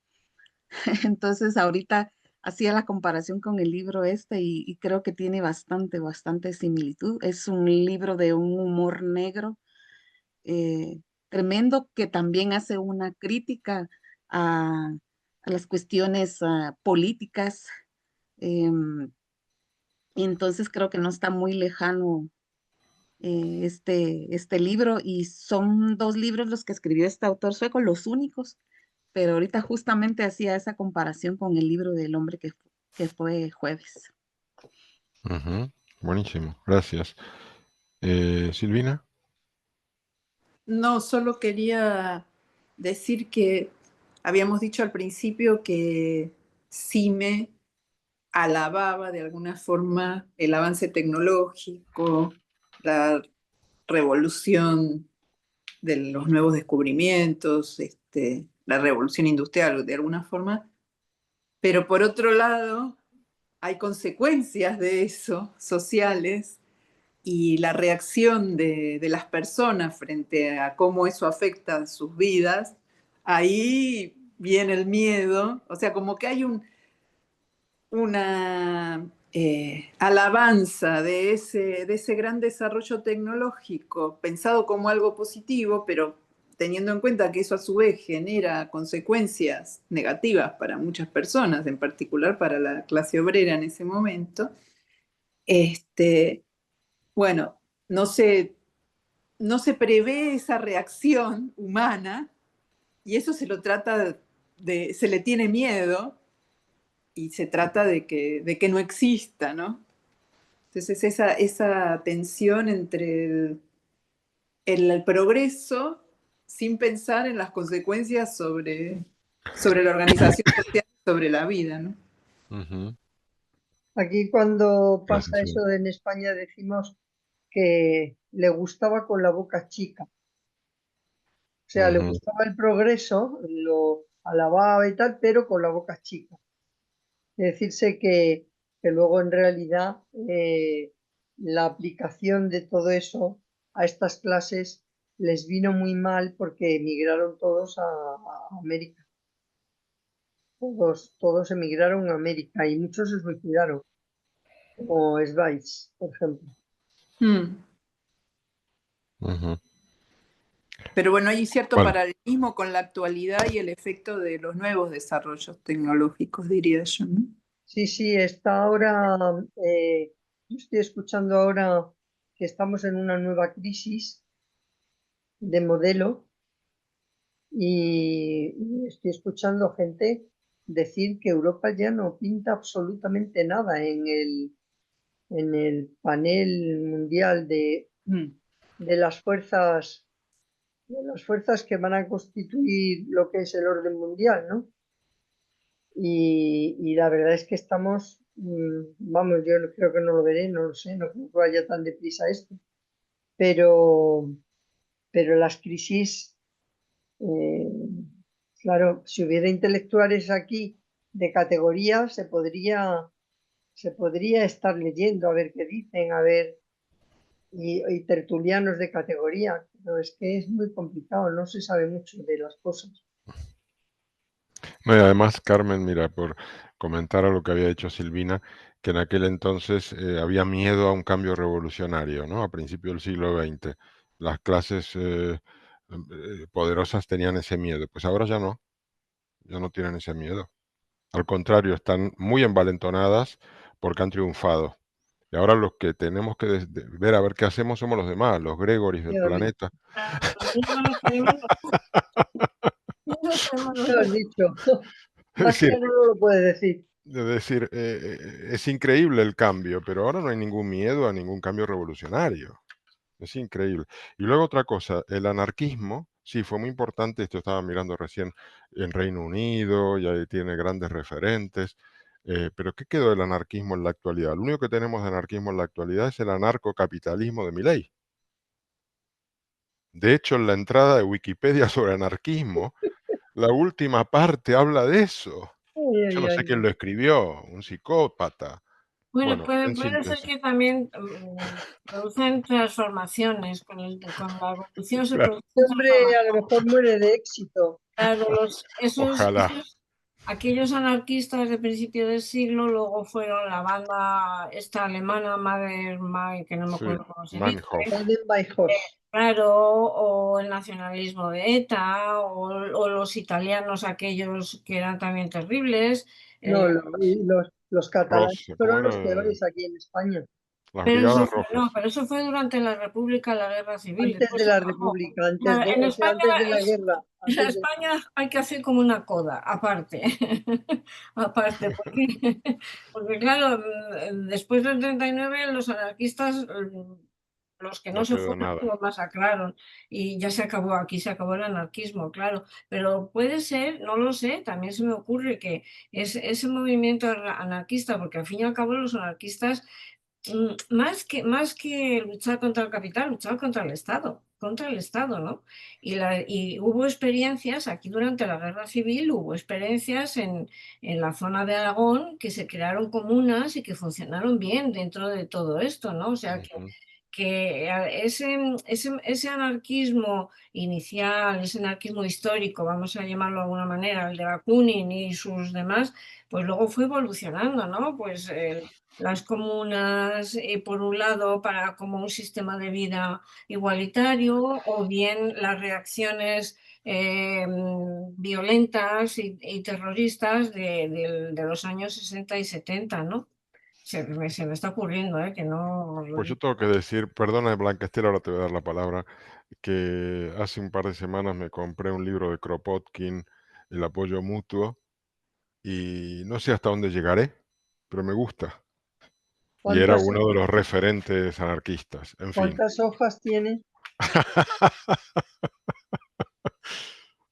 Entonces ahorita hacía la comparación con el libro este y creo que tiene bastante similitud. Es un libro de un humor negro tremendo, que también hace una crítica a las cuestiones políticas. Y entonces creo que no está muy lejano este libro, y son dos libros los que escribió este autor sueco, los únicos, pero ahorita justamente hacía esa comparación con el libro del hombre que fue jueves. Buenísimo, gracias. Silvina. No, solo quería decir que habíamos dicho al principio que CIME alababa de alguna forma el avance tecnológico, la revolución de los nuevos descubrimientos, la revolución industrial de alguna forma, pero por otro lado hay consecuencias de eso, sociales, y la reacción de las personas frente a cómo eso afecta sus vidas, ahí viene el miedo, o sea, como que hay una alabanza de ese gran desarrollo tecnológico pensado como algo positivo, pero teniendo en cuenta que eso a su vez genera consecuencias negativas para muchas personas, en particular para la clase obrera en ese momento. Bueno, no se prevé esa reacción humana y eso se lo trata se le tiene miedo y se trata de que no exista, ¿no? Entonces esa tensión entre el progreso sin pensar en las consecuencias sobre la organización social, sobre la vida, ¿no? Aquí cuando Gracias, pasa eso en España decimos que le gustaba con la boca chica. O sea, le gustaba el progreso, lo alababa y tal, pero con la boca chica. Es decirse que que luego en realidad la aplicación de todo eso a estas clases les vino muy mal porque emigraron todos a América. Todos emigraron a América y muchos se suicidaron, como Schweiz, por ejemplo. Ujú. Pero bueno, hay cierto Bueno, paralelismo con la actualidad y el efecto de los nuevos desarrollos tecnológicos, diría yo, ¿no? Sí, sí, está ahora, yo estoy escuchando ahora que estamos en una nueva crisis de modelo y estoy escuchando gente decir que Europa ya no pinta absolutamente nada en el panel mundial de las fuerzas que van a constituir lo que es el orden mundial, ¿no? Y la verdad es que estamos, vamos, yo creo que no lo veré, no lo sé, no creo que vaya tan deprisa esto, pero, pero las crisis, eh, claro, si hubiera intelectuales aquí de categoría, se podría estar leyendo a ver qué dicen, a ver, y tertulianos de categoría, pero es que es muy complicado, no se sabe mucho de las cosas. no, y además, Carmen, mira, por comentar a lo que había dicho Silvina, que en aquel entonces había miedo a un cambio revolucionario, ¿no? A principios del siglo XX. Las clases poderosas tenían ese miedo. Pues ahora ya no tienen ese miedo. Al contrario, están muy envalentonadas porque han triunfado. Y ahora los que tenemos que ver a ver qué hacemos somos los demás, los Gregoris del Efectivamente, planeta. Claro, los mismos tenemos nosotros tenemos ¿qué has nosotros. dicho? Es Más decir, claro no lo puede decir. es increíble el cambio, pero ahora no hay ningún miedo a ningún cambio revolucionario. Es increíble. Y luego otra cosa, el anarquismo, sí, fue muy importante, esto estaba mirando recién en Reino Unido, y ahí tiene grandes referentes, pero ¿qué quedó del anarquismo en la actualidad? Lo único que tenemos de anarquismo en la actualidad es el anarcocapitalismo de Milei. De hecho, en la entrada de Wikipedia sobre anarquismo, la última parte habla de eso. Ay, Yo ay, no sé ay. quién lo escribió, un psicópata. Bueno, Bueno, en puede ser síntesis, que también producen transformaciones, con la evolución se claro, producen Hombre, a lo transformaciones. mejor muere de éxito. Claro, ojalá. aquellos anarquistas de principio del siglo luego fueron la banda esta alemana, que no me Sí, acuerdo cómo se dice, Mannhof. Baden-Weihorst. claro, o el nacionalismo de ETA, o los italianos aquellos que eran también terribles. No, eh, los catalanes Rosa, ¿cómo fueron era? los peores aquí en España. Las pero eso Brigadas fue, no, Rojas. pero eso fue durante la República, la Guerra Civil. Antes Después de se la acabó. República, En o sea, España, antes de la guerra. en Antes de... España hay que hacer como una coda, aparte. Aparte, porque claro, después del 39 los anarquistas, los que no No se quedó fueron, nada. los masacraron y ya se acabó, aquí se acabó el anarquismo, claro. Pero puede ser, no lo sé, también se me ocurre que ese movimiento anarquista, porque al fin y al cabo los anarquistas más que luchar contra el capital, luchar contra el Estado, ¿no? Y hubo experiencias, aquí durante la Guerra Civil, hubo experiencias en la zona de Aragón que se crearon comunas y que funcionaron bien dentro de todo esto, ¿no? O sea, Ujú. que ese anarquismo inicial, ese anarquismo histórico, vamos a llamarlo de alguna manera, el de Bakunin y sus demás, pues luego fue evolucionando, ¿no? Pues las comunas, por un lado, para como un sistema de vida igualitario, o bien las reacciones violentas y terroristas de los años 60 y 70, ¿no? Se me está ocurriendo, que no lo Pues yo digo. tengo que decir, perdona Blanca Estela, ahora te voy a dar la palabra, que hace un par de semanas me compré un libro de Kropotkin, El apoyo mutuo, y no sé hasta dónde llegaré, pero me gusta. Y era ¿Cuántas, uno de los referentes anarquistas. En fin, cuántas hojas tiene?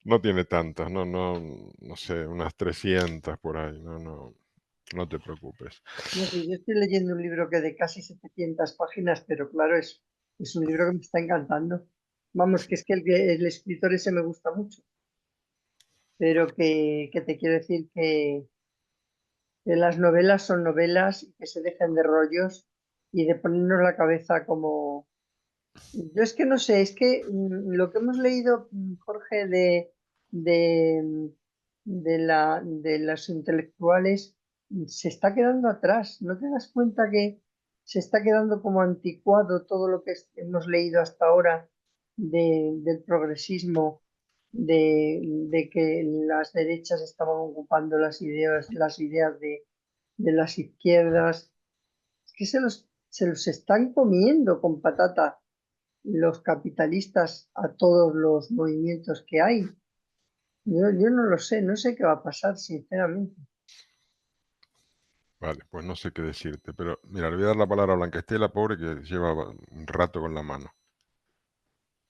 no tiene tantas, no sé, unas 300 por ahí, no te preocupes. No sé, yo estoy leyendo un libro que de casi 700 páginas, pero claro, es un libro que me está encantando. Vamos, que es que el escritor ese me gusta mucho, pero que te quiero decir que que las novelas son novelas y que se dejen de rollos y de ponernos la cabeza como... Yo es que no sé, es que lo que hemos leído, Jorge, de los intelectuales se está quedando atrás. ¿No te das cuenta que se está quedando como anticuado todo lo que hemos leído hasta ahora del progresismo, de que las derechas estaban ocupando las ideas de las izquierdas? Es que se los están comiendo con patata los capitalistas a todos los movimientos que hay. Yo no lo sé, no sé qué va a pasar, sinceramente. Vale, pues no sé qué decirte, pero mira, le voy a dar la palabra a Blanca Estela, pobre, que lleva un rato con la mano.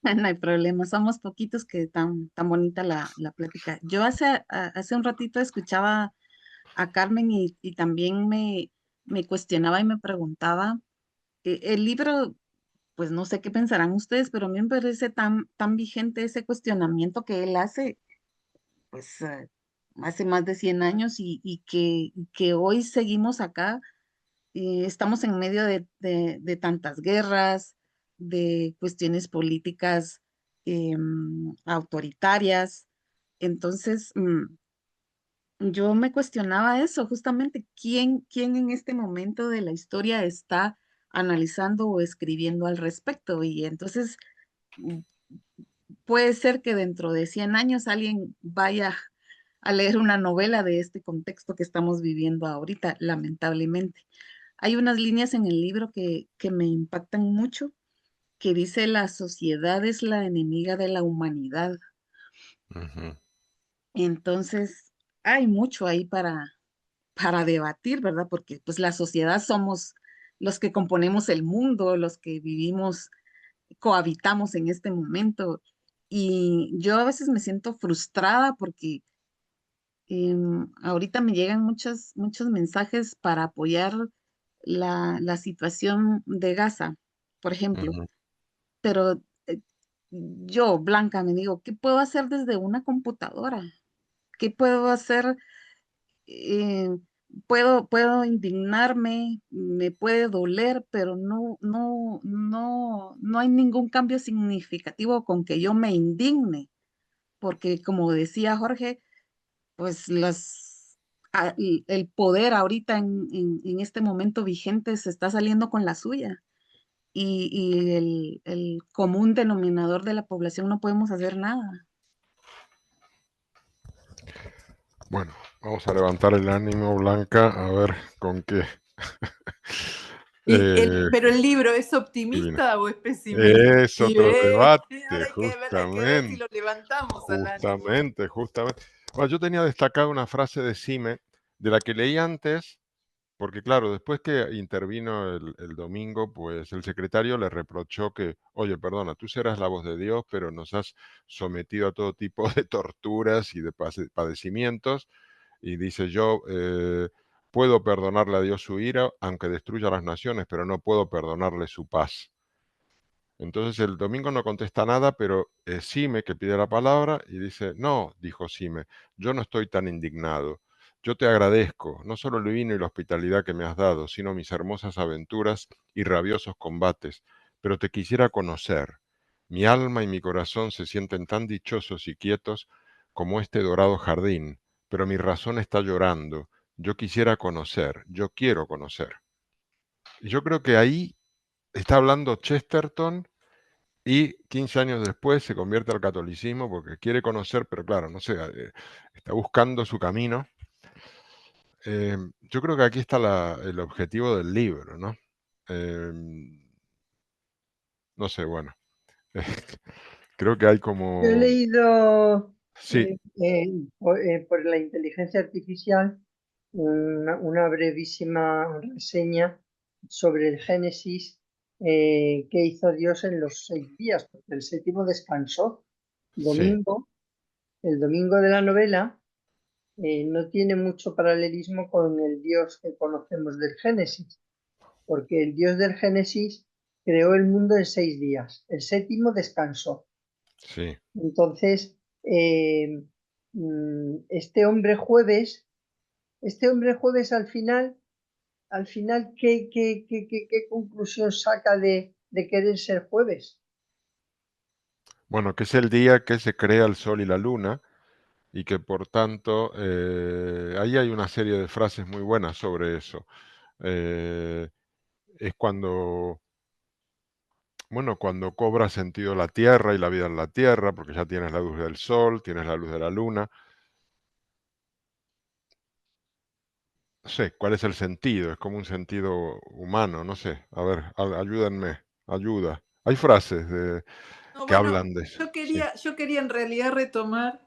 No hay problema, somos poquitos que tan bonita la plática. Yo hace un ratito escuchaba a Carmen y también me cuestionaba y me preguntaba, el libro, pues no sé qué pensarán ustedes, pero a mí me parece tan vigente ese cuestionamiento que él hace, pues hace más de 100 años y que hoy seguimos acá. Estamos en medio de tantas guerras, de cuestiones políticas autoritarias. Entonces, yo me cuestionaba eso, justamente, ¿quién en este momento de la historia está analizando o escribiendo al respecto? Y entonces, mm, puede ser que dentro de 100 años alguien vaya a leer una novela de este contexto que estamos viviendo ahorita, lamentablemente. Hay unas líneas en el libro que me impactan mucho, que dice la sociedad es la enemiga de la humanidad. Ujú. Entonces, hay mucho ahí para debatir, ¿verdad? Porque pues la sociedad somos los que componemos el mundo, los que vivimos, cohabitamos en este momento. Y yo a veces me siento frustrada porque ahorita me llegan muchos mensajes para apoyar la situación de Gaza, por ejemplo, Ujú. pero yo, Blanca, me digo, ¿qué puedo hacer desde una computadora? ¿Qué puedo hacer? Eh, puedo indignarme, me puede doler, pero no hay ningún cambio significativo con que yo me indigne, porque como decía Jorge, pues el poder ahorita en este momento vigente se está saliendo con la suya y el común denominador de la población no podemos hacer nada. Bueno, vamos a levantar el ánimo, Blanca, a ver con qué. Pero el libro, ¿es Divina. optimista o es pesimista? Es otro debate, Ahora hay que ver si justamente. lo levantamos al ánimo. Justamente. Bueno, yo tenía destacada una frase de Sime, de la que leí antes, porque claro, después que intervino el domingo, pues el secretario le reprochó que, oye, perdona, tú serás la voz de Dios, pero nos has sometido a todo tipo de torturas y de padecimientos. Y dice, yo puedo perdonarle a Dios su ira, aunque destruya las naciones, pero no puedo perdonarle su paz. Entonces el domingo no contesta nada, pero Sime, que pide la palabra, y dice, no, dijo Sime, yo no estoy tan indignado. Yo te agradezco, no solo el vino y la hospitalidad que me has dado, sino mis hermosas aventuras y rabiosos combates, pero te quisiera conocer. Mi alma y mi corazón se sienten tan dichosos y quietos como este dorado jardín, pero mi razón está llorando. Yo quisiera conocer, yo quiero conocer. Y yo creo que ahí está hablando Chesterton y 15 años después se convierte al catolicismo porque quiere conocer, pero claro, no sé, está buscando su camino. Yo creo que aquí está el objetivo del libro, ¿no? No sé, bueno, creo que hay Yo he como... leído Sí, por la inteligencia artificial una brevísima reseña sobre el Génesis que hizo Dios en los 6 días, porque el séptimo descansó. sí, Domingo, el domingo de la novela no tiene mucho paralelismo con el Dios que conocemos del Génesis, porque el Dios del Génesis creó el mundo en 6 días, el séptimo descansó. sí, Entonces, este hombre Jueves Este hombre jueves al final, ¿qué conclusión saca de querer ser jueves? Bueno, que es el día que se crea el sol y la luna y que por tanto, ahí hay una serie de frases muy buenas sobre eso. Es cuando, bueno, cuando cobra sentido la tierra y la vida en la tierra, porque ya tienes la luz del sol, tienes la luz de la luna. No sé, ¿cuál es el sentido? Es como un sentido humano, no sé. A ver, ayúdenme, ayuda. Hay frases No, que bueno, hablan de eso. Sí, yo quería en realidad retomar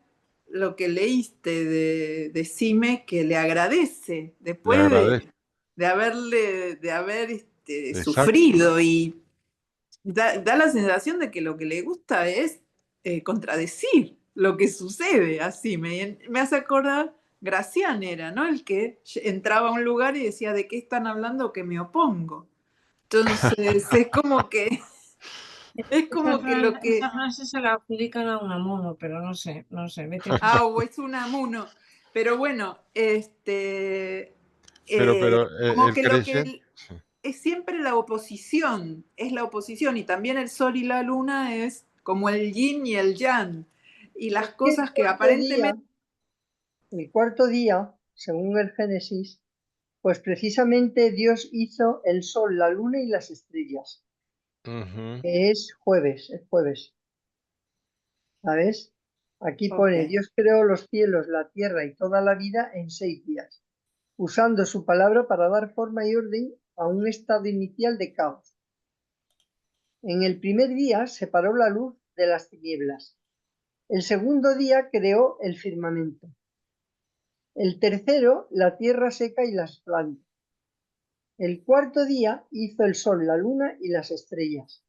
lo que leíste de Sime, que le agradece le después agradezco. de haber Exacto. sufrido y da la sensación de que lo que le gusta es contradecir lo que sucede así. Me hace acordar, Gracián era, ¿no? El que entraba a un lugar y decía, ¿de qué están hablando que me opongo? Entonces, es como que lo que... Esa frase se la adjudican a Unamuno, pero no sé, vete tú. Ah, o es un amuno. Pero bueno, Pero como el que lo creyente, que es siempre la oposición, es la oposición, y también el sol y la luna es como el yin y el yang, y las Es que cosas que aparentemente... el cuarto día, según el Génesis, pues precisamente Dios hizo el sol, la luna y las estrellas, ujú, que es jueves, ¿sabes? Aquí Ok. pone, Dios creó los cielos, la tierra y toda la vida en 6 días, usando su palabra para dar forma y orden a un estado inicial de caos. En el primer día separó la luz de las tinieblas. El segundo día creó el firmamento. El tercero, la tierra seca y las plantas. El cuarto día hizo el sol, la luna y las estrellas.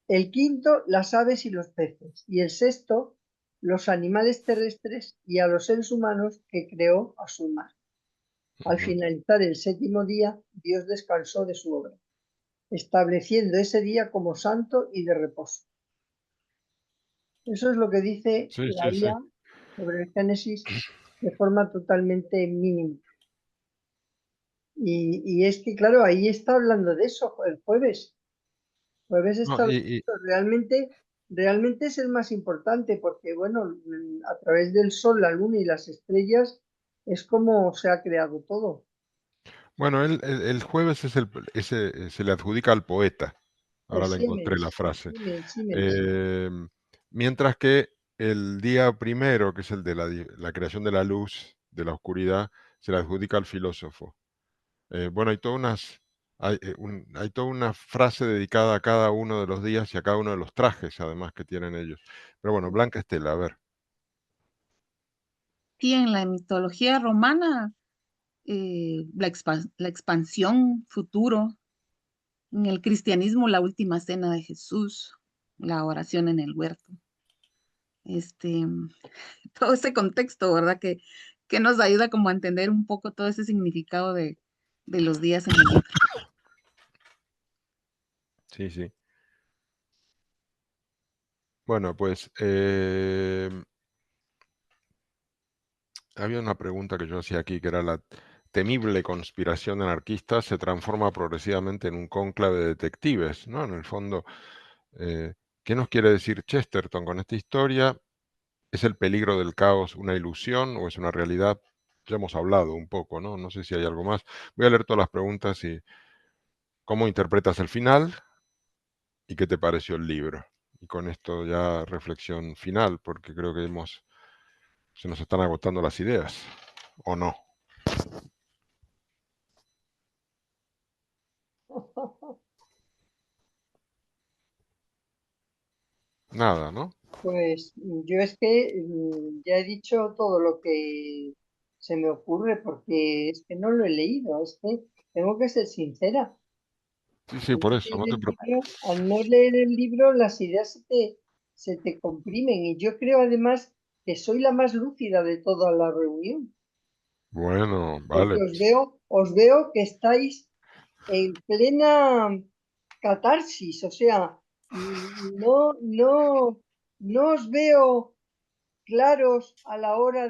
El quinto, las aves y los peces. Y el sexto, los animales terrestres y a los seres humanos que creó a su imagen. Al ujú. finalizar el séptimo día, Dios descansó de su obra, estableciendo ese día como santo y de reposo. Eso es lo que dice Sí, la sí, sí. IA sobre el Génesis de forma totalmente mínima. Y es que, claro, ahí está hablando de eso el jueves. Jueves No, está hablando de eso. Realmente es el más importante porque, bueno, a través del sol, la luna y las estrellas es como se ha creado todo. bueno, el jueves se le adjudica al poeta. Ahora Es le encontré la Siemens, frase. Siemens. Em, Mientras que el día primero, que es el de la creación de la luz, de la oscuridad, se le adjudica al filósofo. Bueno, hay toda una frase dedicada a cada uno de los días y a cada uno de los trajes, además, que tienen ellos. Pero bueno, Blanca Estela, a ver. Sí, en la mitología romana, la expansión futuro, en el cristianismo, la última cena de Jesús, la oración en el huerto. Este, todo ese contexto, ¿verdad? Que nos ayuda como a entender un poco todo ese significado de los días en el libro. Sí, sí. Bueno, pues había una pregunta que yo hacía aquí, que era la temible conspiración anarquista se transforma progresivamente en un cónclave de detectives, ¿no? En el fondo, ¿qué nos quiere decir Chesterton con esta historia? ¿Es el peligro del caos una ilusión o es una realidad? Ya hemos hablado un poco, ¿no? No sé si hay algo más. Voy a leer todas las preguntas y cómo interpretas el final y qué te pareció el libro. Y con esto ya reflexión final, porque creo que se nos están agotando las ideas, ¿o no? Nada, ¿no? Pues yo es que ya he dicho todo lo que se me ocurre porque es que no lo he leído, es que tengo que ser sincera. Sí, sí, por eso, no te preocupes. Al no leer el libro, las ideas se te comprimen y yo creo además que soy la más lúcida de toda la reunión, Bueno, porque vale. os veo que estáis en plena catarsis, o sea, no, no, no os veo claros a la hora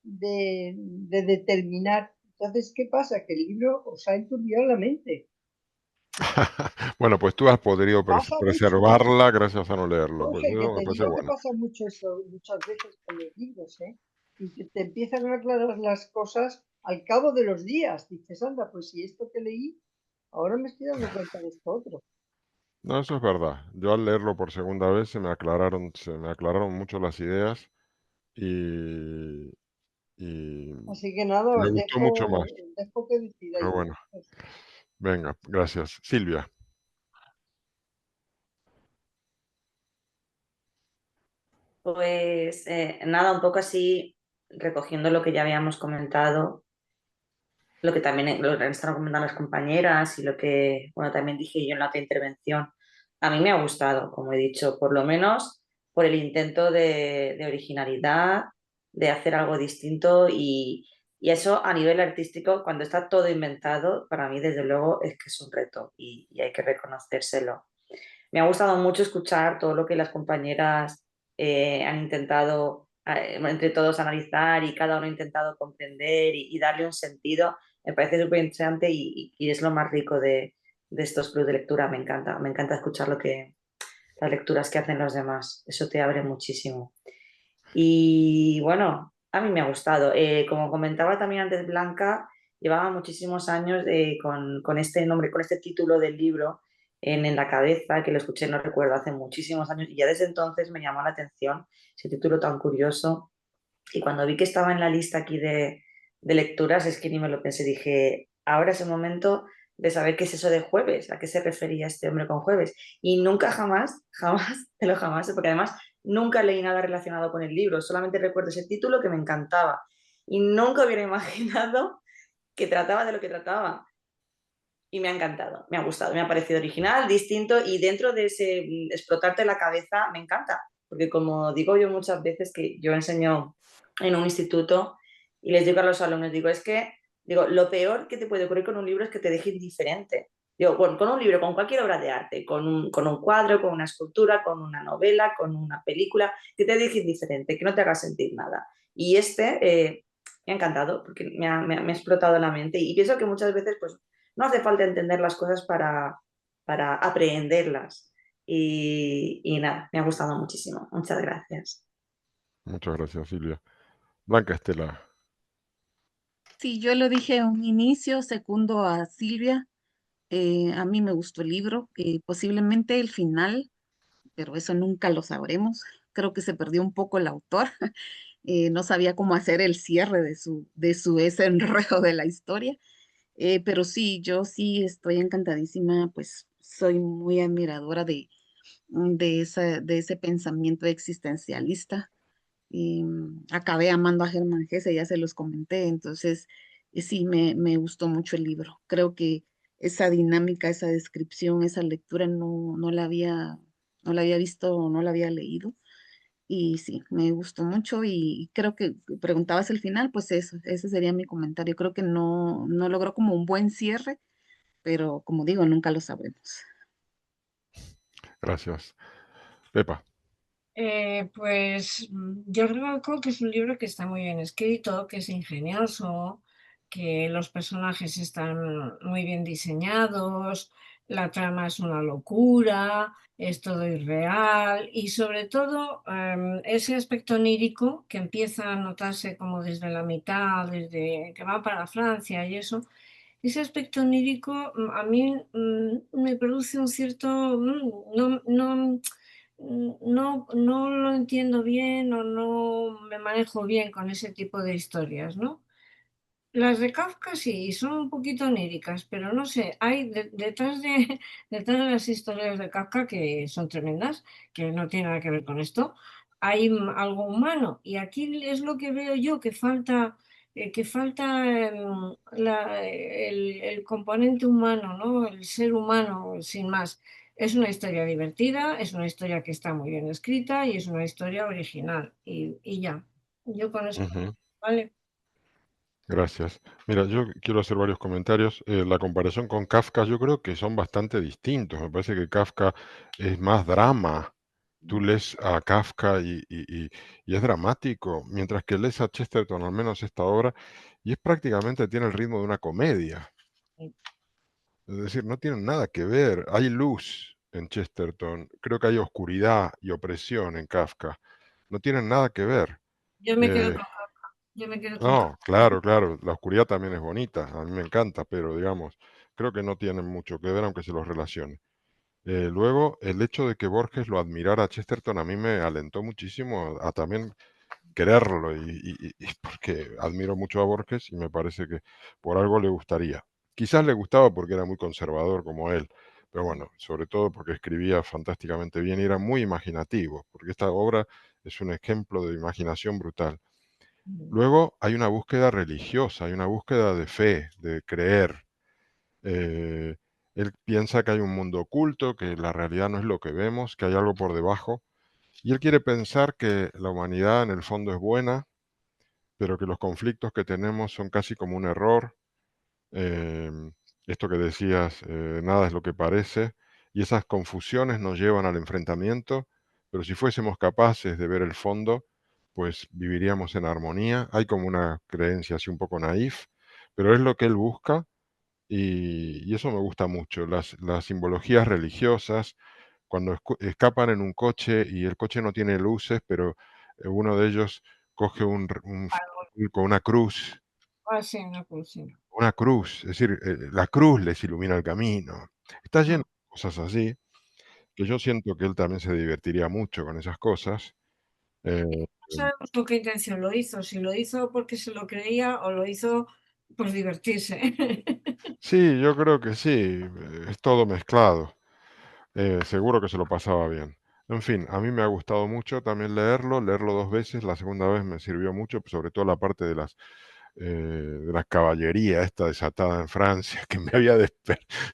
de determinar. Entonces, ¿qué pasa? Que el libro os ha enturbiado la mente. Bueno, pues tú has podido Pasa mucho. preservarla gracias a no leerlo. Pues Jorge, que eso me te parece digo que bueno. pasa mucho eso muchas veces con los libros, ¿eh? Y que te empiezan a aclarar las cosas al cabo de los días. Dices, anda, pues si esto que leí, ahora me estoy dando cuenta de esto otro. No, eso es verdad. Yo al leerlo por segunda vez se me aclararon mucho las ideas y, y Así que nada, me gustó mucho más. os dejo que Pero decidáis bueno, vosotros. venga, gracias. Silvia. Pues nada, un poco así, recogiendo lo que ya habíamos comentado, lo que también lo que han estado comentando las compañeras y lo que, bueno, también dije yo en la otra intervención. A mí me ha gustado, como he dicho, por lo menos por el intento de originalidad, de hacer algo distinto y eso a nivel artístico, cuando está todo inventado, para mí desde luego es que es un reto y hay que reconocérselo. Me ha gustado mucho escuchar todo lo que las compañeras han intentado entre todos analizar y cada uno ha intentado comprender y darle un sentido. Me parece súper interesante y es lo más rico de estos clubes de lectura. Me encanta escuchar las lecturas que hacen los demás. Eso te abre muchísimo. Y bueno, a mí me ha gustado. Como comentaba también antes Blanca, llevaba muchísimos años con este nombre, con este título del libro en la cabeza, que lo escuché, no recuerdo, hace muchísimos años, y ya desde entonces me llamó la atención ese título tan curioso. Y cuando vi que estaba en la lista aquí de lecturas, es que ni me lo pensé, dije, ahora es el momento de saber qué es eso de jueves, a qué se refería este hombre con jueves. Y nunca jamás, jamás, te lo jamás, porque además nunca leí nada relacionado con el libro, solamente recuerdo ese título que me encantaba. Y nunca hubiera imaginado que trataba de lo que trataba. Y me ha encantado, me ha gustado, me ha parecido original, distinto y dentro de ese explotarte la cabeza me encanta, porque como digo yo muchas veces que yo enseño en un instituto y les digo a los alumnos, digo, es que digo, lo peor que te puede ocurrir con un libro es que te deje indiferente. Digo, bueno, con un libro, con cualquier obra de arte, con un cuadro, con una escultura, con una novela, con una película, que te deje indiferente, que no te haga sentir nada. Y me ha encantado, porque me ha explotado la mente y pienso que muchas veces pues no hace falta entender las cosas para aprehenderlas. Y nada, me ha gustado muchísimo. Muchas gracias. Muchas gracias, Silvia. Blanca Estela. Sí, yo lo dije en un inicio, secundo a Silvia. A mí me gustó el libro, posiblemente el final, pero eso nunca lo sabremos. Creo que se perdió un poco el autor. No sabía cómo hacer el cierre de su ese enredo de la historia. Pero sí, yo sí estoy encantadísima, pues soy muy admiradora de ese pensamiento existencialista. Y acabé amando a Germán Hesse, ya se los comenté, entonces sí, me gustó mucho el libro. Creo que esa dinámica, esa descripción, esa lectura no la había visto, no la había leído. Y sí, me gustó mucho y creo que preguntabas el final, pues eso, ese sería mi comentario. Creo que no logró como un buen cierre, pero como digo, nunca lo sabremos. Gracias. Pepa. Pues yo creo que es un libro que está muy bien escrito, que es ingenioso, que los personajes están muy bien diseñados, la trama es una locura, es todo irreal y sobre todo ese aspecto onírico que empieza a notarse como desde la mitad, desde que va para Francia y eso. Ese aspecto onírico a mí me produce un cierto, no lo entiendo bien o no me manejo bien con ese tipo de historias, ¿no? Las de Kafka sí, son un poquito oníricas, pero no sé, hay detrás de, detrás de las historias de Kafka que son tremendas, que no tienen nada que ver con esto, hay algo humano. Y aquí es lo que veo yo, que falta el componente humano, ¿no? El ser humano, sin más. Es una historia divertida, es una historia que está muy bien escrita y es una historia original. Y ya, yo con eso, Ujú. ¿vale? Gracias. Mira, yo quiero hacer varios comentarios. La comparación con Kafka, yo creo que son bastante distintos. Me parece que Kafka es más drama Tú lees a Kafka y es dramático, mientras que lees a Chesterton, al menos esta obra, y es prácticamente tiene el ritmo de una comedia. Sí. Es decir, no tienen nada que ver. Hay luz en Chesterton, creo que hay oscuridad y opresión en Kafka. No tienen nada que ver. Yo me quedo Eh, con Kafka. Yo me quedo con Kafka. no, claro, claro, la oscuridad también es bonita, a mí me encanta, pero digamos, creo que no tienen mucho que ver aunque se los relacione. Luego, el hecho de que Borges lo admirara a Chesterton a mí me alentó muchísimo a también quererlo y porque admiro mucho a Borges y me parece que por algo le gustaría. Quizás le gustaba porque era muy conservador como él, pero bueno, sobre todo porque escribía fantásticamente bien y era muy imaginativo, porque esta obra es un ejemplo de imaginación brutal. Luego hay una búsqueda religiosa, hay una búsqueda de fe, de creer. Eh, Él piensa que hay un mundo oculto, que la realidad no es lo que vemos, que hay algo por debajo, y él quiere pensar que la humanidad en el fondo es buena, pero que los conflictos que tenemos son casi como un error. Esto que decías, nada es lo que parece, y esas confusiones nos llevan al enfrentamiento, pero si fuésemos capaces de ver el fondo, pues viviríamos en armonía. Hay como una creencia así un poco naif, pero es lo que él busca y eso me gusta mucho. Las simbologías religiosas, cuando escapan en un coche y el coche no tiene luces, pero uno de ellos coge un farol con Ah, sí, una cruz, sí. una cruz, es decir, la cruz les ilumina el camino. Está lleno Ah. de cosas así, que yo siento que él también se divertiría mucho con esas cosas. Eh, No sabemos con qué intención lo hizo, si lo hizo porque se lo creía o lo hizo por divertirse. sí, yo creo que sí, es todo mezclado. Seguro que se lo pasaba bien. En fin, a mí me ha gustado mucho también leerlo 2 veces, la segunda vez me sirvió mucho, sobre todo la parte de la caballería esta desatada en Francia, que me había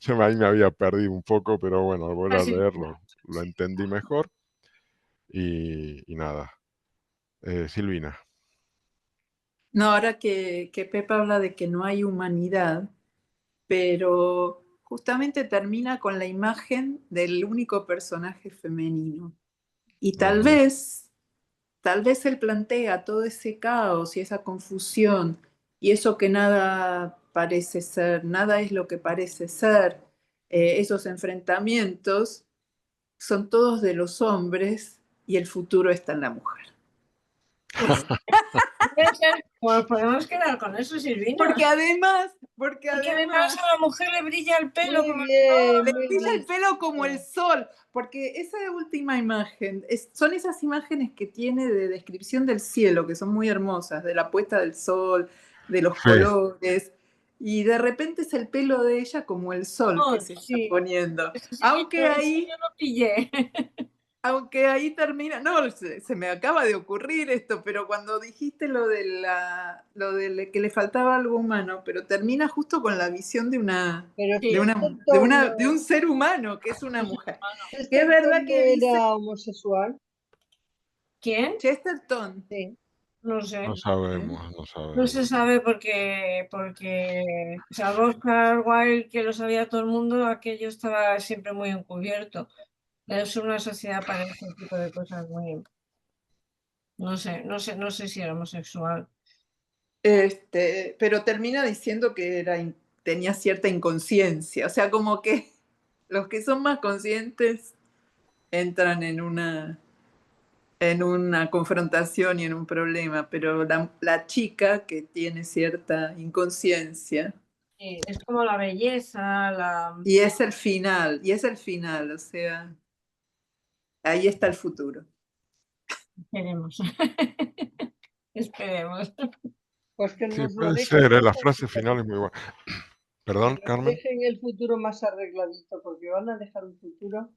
yo ahí me había perdido un poco, pero bueno, al volver a Así, leerlo lo entendí mejor y nada. Silvina. No, ahora que Pepa habla de que no hay humanidad, pero justamente termina con la imagen del único personaje femenino. Y Ujú. tal vez él plantea todo ese caos y esa confusión y eso que nada parece ser, nada es lo que parece ser, esos enfrentamientos son todos de los hombres y el futuro está en la mujer. pues, puede ser, pues podemos quedar con eso, Silvina. Porque Porque además a la mujer le brilla el pelo Muy como el bien, le muy brilla el bien. pelo como el sol, porque esa última imagen, son esas imágenes que tiene de descripción del cielo, que son muy hermosas, de la puesta del sol, de los Sí. colores, y de repente es el pelo de ella como el sol que sol, se está sí. poniendo. Eso sí, Aunque eso ahí, yo lo pillé. aunque ahí termina, no, se me acaba de ocurrir esto, pero cuando dijiste lo de que le faltaba algo humano, pero termina justo con la visión de una Pero de, Sí, una, Chesterton no, de un ser humano, que es una mujer. Que es verdad Chesterton no que dice era homosexual. ¿quién? Chesterton. Sí. No sé. No sabemos, no No se sabemos. sabe porque salvo Oscar Wilde, que lo sabía todo el mundo, aquello estaba siempre muy encubierto. Es una sociedad para ese tipo de cosas muy, no sé si era homosexual. Pero termina diciendo que tenía cierta inconsciencia. O sea, como que los que son más conscientes entran en una confrontación y en un problema, pero la chica que tiene cierta inconsciencia, Es como la belleza, y es el final, o sea, ahí está el futuro. esperemos. Esperemos. Pues que Sí, nos lo puede dejen ser, más la frase final es arregladito. muy buena. Que Perdón, nos Carmen. dejen el futuro más arregladito, porque van a dejar un futuro.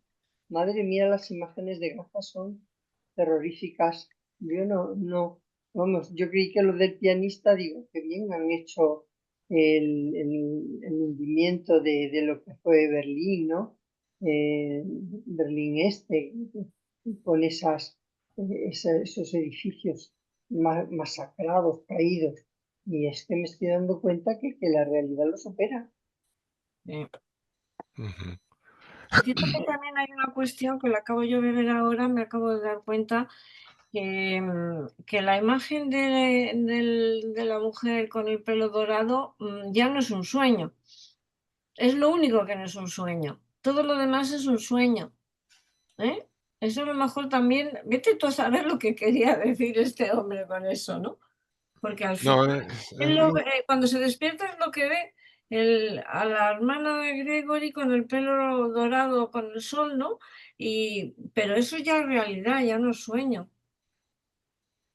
Madre mía, las imágenes de gafas son terroríficas. Yo vamos, yo creí que lo del pianista, digo, que bien han hecho el hundimiento de lo que fue Berlín, ¿no? Berlín Este, con esos edificios masacrados, caídos. Y es que me estoy dando cuenta que la realidad lo supera. Sí. Ujú. Y fíjate que también hay una cuestión que la acabo yo de ver ahora, me acabo de dar cuenta que la imagen de la mujer con el pelo dorado ya no es un sueño. Es lo único que no es un sueño. Todo lo demás es un sueño. ¿Eh? Eso a lo mejor también, vete tú a saber lo que quería decir este hombre con eso, ¿no? Porque al No, final, cuando se despierta es lo que ve a la hermana de Gregory con el pelo dorado con el sol, ¿no? Pero eso ya es realidad, ya no es sueño.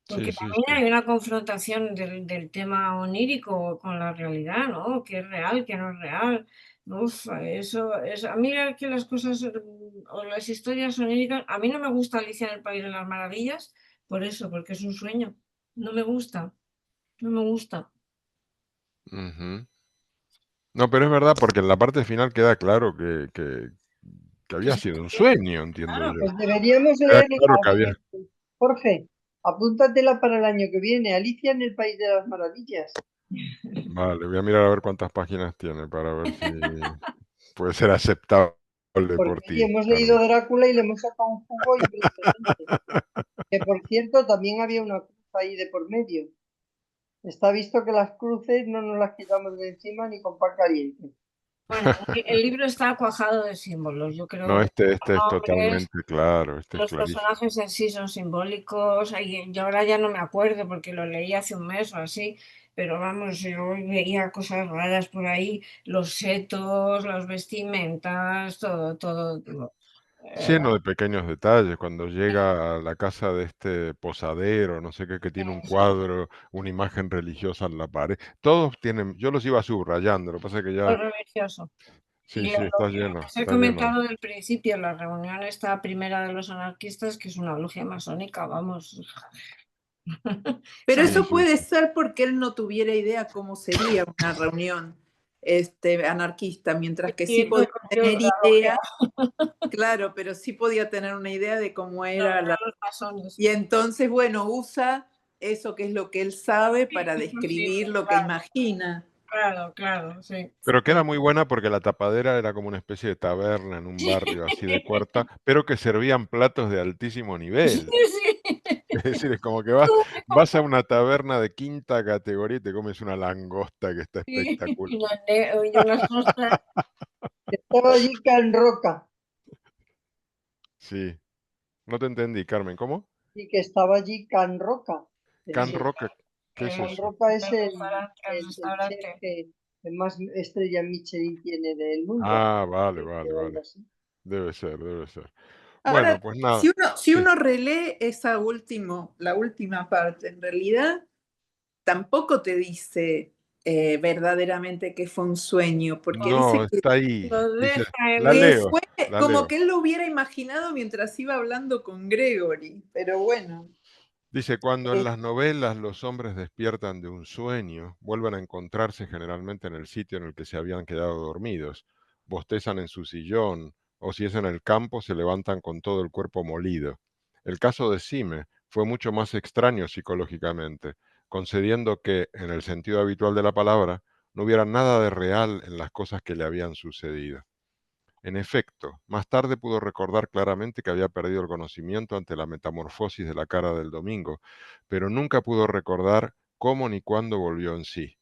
Porque sí, sí, también sí. hay una confrontación del tema onírico con la realidad, ¿no? ¿Qué es real, qué no es real? Uf, eso es. A mí que las cosas o las historias oníricas, a mí no me gusta Alicia en el País de las Maravillas, por eso, porque es un sueño. No me gusta, no me gusta. Ujú. No, pero es verdad, porque en la parte final queda claro que Que había sí, sido un sueño, entiendo claro. yo. Pues deberíamos Queda leer claro que había... Jorge, apúntatela para el año que viene, Alicia en el País de las Maravillas. Vale, voy a mirar a ver cuántas páginas tiene para ver si puede ser aceptable Porque por oye, ti, hemos leído Carmen. Drácula y le hemos sacado un jugo impresionante. Que por cierto, también había una cruz ahí de por medio. Está visto que las cruces no nos las quitamos de encima ni con pan caliente. Bueno, el libro está cuajado de símbolos. Yo creo No, que este los es nombres, totalmente claro, este es los clarísimo. personajes en sí son simbólicos. Yo ahora ya no me acuerdo porque lo leí hace un mes o así, pero vamos, yo veía cosas raras por ahí, los setos, las vestimentas, todo. Lleno de pequeños detalles, cuando llega a la casa de este posadero, no sé qué, que tiene un cuadro, una imagen religiosa en la pared, todos tienen, yo los iba subrayando, lo que pasa es que Lo ya, religioso. sí, Y sí, lo que os he está lleno. comentado del principio, la reunión esta primera de los anarquistas, que es una logia masónica, vamos. Pero Sí, eso sí, puede sí. ser porque él no tuviera idea cómo sería una reunión anarquista, mientras que sí Y podía recogió tener la logia, idea, claro, pero sí podía tener una idea de cómo la era reunión la... de los masones. Y entonces, bueno, usa eso que es lo que él sabe Sí, para es describir posible, lo que imagina. claro, sí. Pero que era Sí. muy buena porque la tapadera era como una especie de taberna en un barrio así de cuarta, pero que servían platos de altísimo Sí, nivel. sí. Es decir, es como que Tú, vas a una taberna de quinta categoría y te comes una langosta que está sí, espectacular. y unas ostras. Estaba allí Can Roca Sí, no te entendí, Carmen, ¿cómo? y que estaba allí Can Roca. Can El, Rock, ¿qué es Can eso? Roca es El el chef restaurante. que más estrellas Michelin tiene del mundo. Ah, vale, vale, O algo vale. así. Debe ser, debe ser. Bueno, Ahora, pues nada, si sí. uno relee la última parte, en realidad tampoco te dice verdaderamente que fue un sueño, porque No, dice está ahí. Lo Dice, deja la en... que leo, fue la como leo. que él lo hubiera imaginado mientras iba hablando con Gregory, pero bueno. Dice, cuando en eh, las novelas los hombres despiertan de un sueño, vuelven a encontrarse generalmente en el sitio en el que se habían quedado dormidos, bostezan en su sillón, o si es en el campo, se levantan con todo el cuerpo molido. El caso de Sime fue mucho más extraño psicológicamente, concediendo que, en el sentido habitual de la palabra, no hubiera nada de real en las cosas que le habían sucedido. En efecto, más tarde pudo recordar claramente que había perdido el conocimiento ante la metamorfosis de la cara del domingo, pero nunca pudo recordar cómo ni cuándo volvió en sí.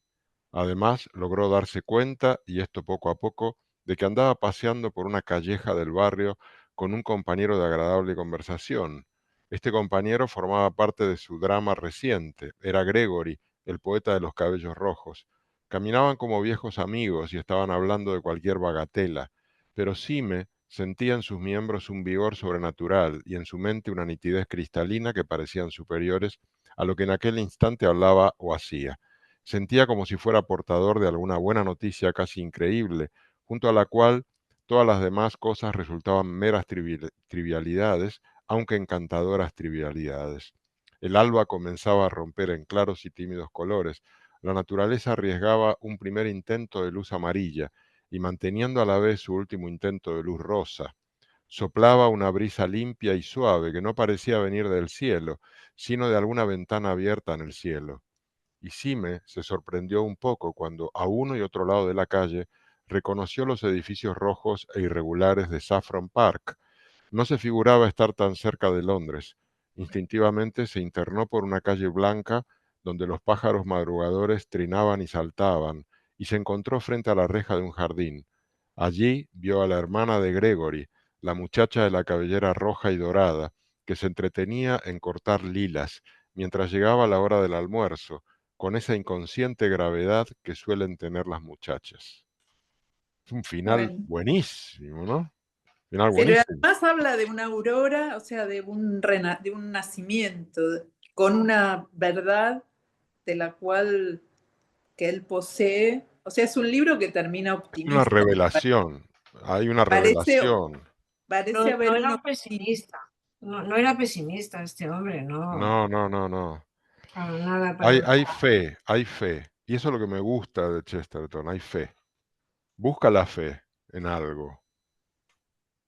Además, logró darse cuenta, y esto poco a poco, de que andaba paseando por una calleja del barrio con un compañero de agradable conversación. Este compañero formaba parte de su drama reciente, era Gregory, el poeta de los cabellos rojos. Caminaban como viejos amigos y estaban hablando de cualquier bagatela, pero Sime sentía en sus miembros un vigor sobrenatural y en su mente una nitidez cristalina que parecían superiores a lo que en aquel instante hablaba o hacía. Sentía como si fuera portador de alguna buena noticia casi increíble, junto a la cual todas las demás cosas resultaban meras trivialidades, aunque encantadoras trivialidades. El alba comenzaba a romper en claros y tímidos colores. La naturaleza arriesgaba un primer intento de luz amarilla y manteniendo a la vez su último intento de luz rosa. Soplaba una brisa limpia y suave que no parecía venir del cielo, sino de alguna ventana abierta en el cielo. Y Sime se sorprendió un poco cuando a uno y otro lado de la calle reconoció los edificios rojos e irregulares de Saffron Park. No se figuraba estar tan cerca de Londres. Instintivamente se internó por una calle blanca donde los pájaros madrugadores trinaban y saltaban, y se encontró frente a la reja de un jardín. Allí vio a la hermana de Gregory, la muchacha de la cabellera roja y dorada, que se entretenía en cortar lilas, mientras llegaba la hora del almuerzo, con esa inconsciente gravedad que suelen tener las muchachas. Es un final Bueno. buenísimo, ¿no? Final Pero buenísimo. además habla de una aurora, o sea, de un nacimiento, con una verdad de la cual que él posee. O sea, es un libro que termina Una optimista. revelación. Hay una Parece, revelación. parece haber No era un un pesimista. No era pesimista este hombre, no. No, no, no, no. Para nada, para nada. Hay fe, hay fe. Y eso es lo que me gusta de Chesterton, hay fe. Busca la fe en algo.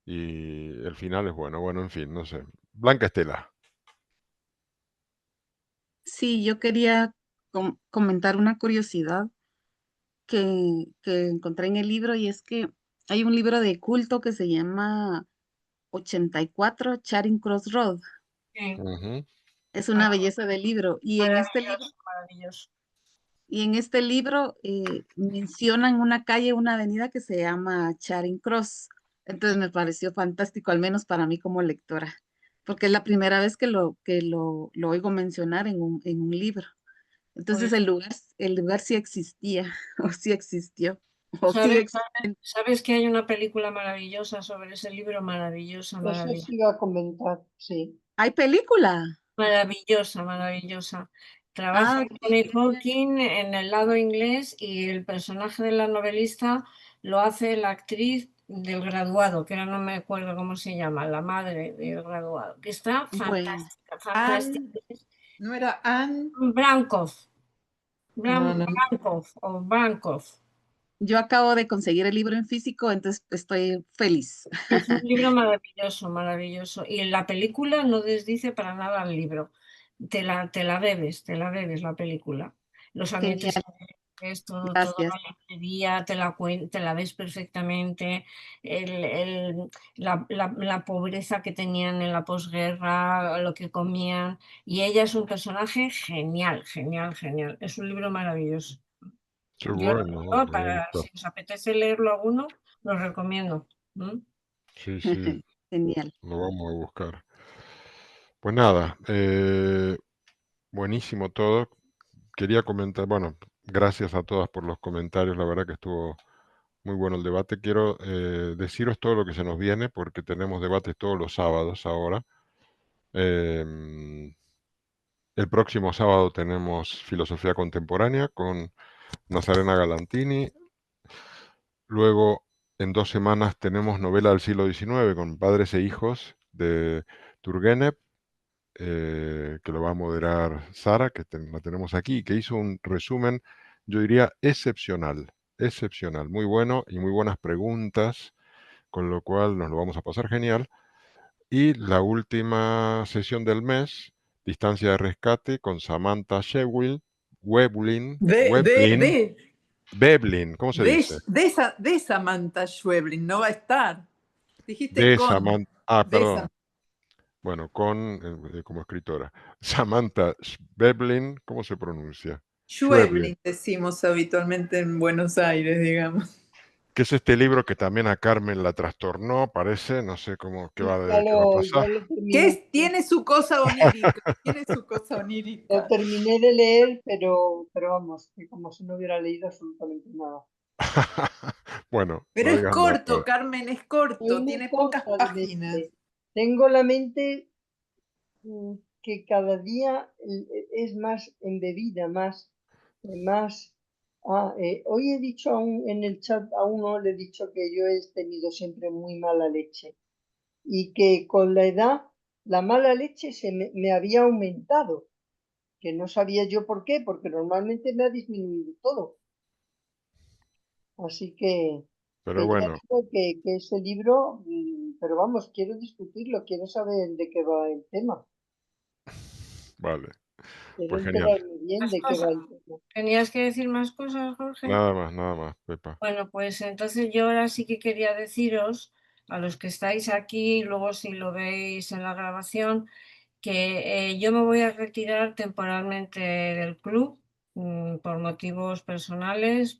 Y el final es bueno. Bueno, en fin, no sé. Blanca Estela. Sí, yo quería comentar una curiosidad que encontré en el libro y es que hay un libro de culto que se llama 84 Charing Cross Road. Sí, Ujú. Es una belleza de libro y en este libro, maravilloso, maravilloso. mencionan una calle, una avenida que se llama Charing Cross. Entonces me pareció fantástico, al menos para mí como lectora, porque es la primera vez que lo oigo mencionar en un libro. Entonces Pues, el lugar sí existía, o sí existió, o sigue ¿sabes, existiendo. sabes que hay una película maravillosa sobre ese libro? Maravillosa, Eso maravillosa. sí iba a comentar, sí. ¿Hay película? Maravillosa, maravillosa. Trabaja Ah, Tony Hawking en el lado inglés y el personaje de la novelista lo hace la actriz del graduado, que ahora no me acuerdo cómo se llama, la madre del graduado, que está bueno, fantástica, fantástica. ¿No era Anne? Brankov, No, no. Brankov o Brankov. yo acabo de conseguir el libro en físico, entonces estoy feliz. Es un libro maravilloso, maravilloso. Y en la película no desdice para nada el libro. Te la bebes la película. Los ambientes, Genial, toda gracias. la librería, te la ves perfectamente. La pobreza que tenían en la posguerra, lo que comían. Y ella es un personaje genial, genial, genial. Es un libro maravilloso. Qué Yo, bueno, me si gusta. os apetece leerlo alguno, lo recomiendo. ¿Mm? Sí, sí, Genial. lo vamos a buscar. Pues nada, buenísimo todo. Quería comentar, bueno, gracias a todas por los comentarios, la verdad que estuvo muy bueno el debate. Quiero deciros todo lo que se nos viene, porque tenemos debates todos los sábados ahora. Em, el próximo sábado tenemos Filosofía Contemporánea con Nazarena Galantini. Luego, en 2 semanas, tenemos Novela del siglo XIX con Padres e Hijos de Turgenev, que lo va a moderar Sara, que la tenemos aquí, que hizo un resumen, yo diría, excepcional, excepcional, muy bueno y muy buenas preguntas, con lo cual nos lo vamos a pasar genial. Y la última sesión del mes, Distancia de Rescate, con Samantha Shewin, De, Veblen, ¿cómo se dice? de Samantha Schweblin, no va a estar. Dijiste De con. Samantha, ah, De perdón, bueno, como escritora. Samantha Veblen, ¿cómo se pronuncia? Schweblin, Schweblin decimos habitualmente en Buenos Aires, digamos. que es este libro que también a Carmen la trastornó, parece, no sé qué Sí, qué va a ya pasar. lo terminé. Tiene su cosa onírica, tiene su cosa onírica. Lo terminé de leer, pero vamos, que como si no hubiera leído absolutamente nada. Bueno, Pero es válgame la corto, Carmen, es corto, Soy muy tiene pocas corta de páginas. mente. Tengo la mente que cada día es más embebida, más. Hoy he dicho en el chat a uno, le he dicho que yo he tenido siempre muy mala leche y que con la edad la mala leche me había aumentado, que no sabía yo por qué, porque normalmente me ha disminuido todo. Así pero que ya bueno, digo que ese libro, pero vamos, quiero discutirlo, quiero saber de qué va el tema. vale. Quiero Pues genial. enterarme bien Más de qué va cosas. el tema. ¿Tenías que decir más cosas, Jorge? Nada más, Pepa. Bueno, pues entonces yo ahora sí que quería deciros, a los que estáis aquí, luego si lo veis en la grabación, que yo me voy a retirar temporalmente del club por motivos personales,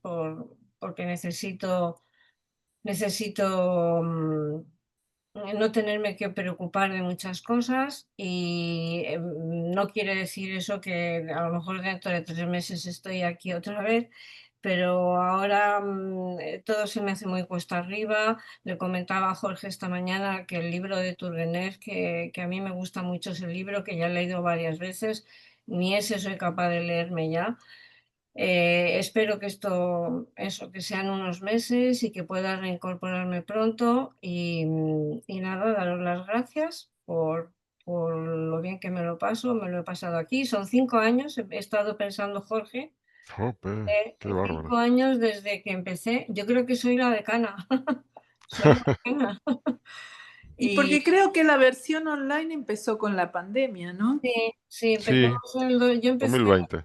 porque necesito no tenerme que preocupar de muchas cosas y no quiere decir eso que a lo mejor dentro de 3 meses estoy aquí otra vez, pero ahora todo se me hace muy cuesta arriba. Le comentaba a Jorge esta mañana que el libro de Turgenev, que a mí me gusta mucho ese libro, que ya he leído varias veces, ni ese soy capaz de leerme ya. Espero que que sean unos meses y que pueda reincorporarme pronto y nada, daros las gracias por lo bien que me lo paso, me lo he pasado aquí. Son 5 años, he estado pensando, Jorge, Jope, qué 5 bárbaro. años desde que empecé. Yo creo que soy la decana. Soy la decana. Y porque creo que la versión online empezó con la pandemia, ¿no? Sí, Sí, empezamos yo empecé 2020.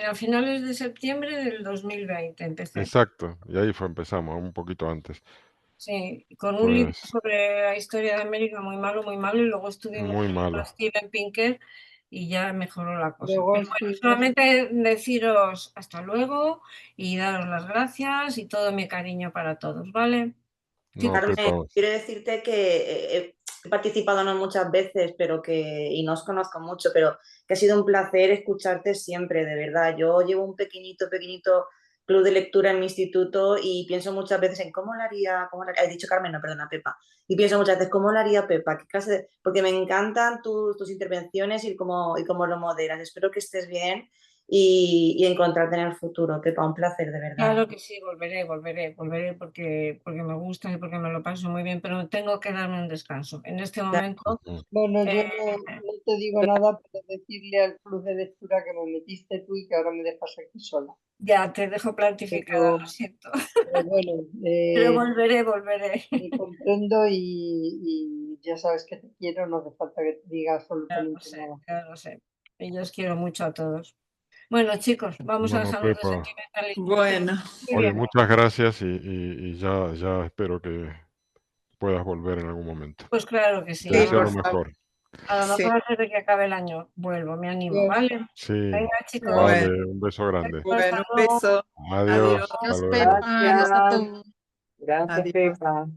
a finales de septiembre del 2020, empecé. Exacto. Y ahí empezamos, un poquito antes. Sí, con un libro Pues sobre la historia de América muy malo, y luego estuvimos muy con malo. Steven Pinker y ya mejoró la cosa. Luego Pero bueno, estuvimos, solamente deciros hasta luego y daros las gracias y todo mi cariño para todos, ¿vale? No, Carmen, Pepa. quiero decirte que he participado no muchas veces, y no os conozco mucho, pero que ha sido un placer escucharte siempre, de verdad. Yo llevo un pequeñito club de lectura en mi instituto y pienso muchas veces en he dicho Carmen, no, perdona, Pepa, y pienso muchas veces cómo lo haría Pepa, porque me encantan tus intervenciones y cómo lo moderas. Espero que estés bien y encontrarte en el futuro, Pepa, un placer, de verdad. Claro que sí, volveré porque me gusta y porque me lo paso muy bien, pero tengo que darme un descanso. En este momento, bueno, yo eh, no te digo nada, pero decirle al club de lectura que me metiste tú y que ahora me dejas aquí sola. ya te dejo plantificada, lo siento. Pero bueno, Pero volveré. te comprendo y ya sabes que te quiero, no hace falta que te diga absolutamente nada. Ya lo sé. Y yo os quiero mucho a todos. Bueno, chicos, vamos a Bueno, dejarnos de Pepa. sentimentalismo. Bueno, Muy Oye, bien. muchas gracias y ya espero que puedas volver en algún momento. Pues claro que sí. Te A sí, lo deseo por lo mejor, favor. mejor. Sí, antes de que acabe el año vuelvo, me animo, Dios. ¿vale? Sí, Venga, chicos. bueno, vale, un beso grande. Hasta bueno, un luego. beso. Adiós, Adiós. hasta Dios, luego. Pepa, adiós a Gracias. todos. Gracias, Adiós. Pepa.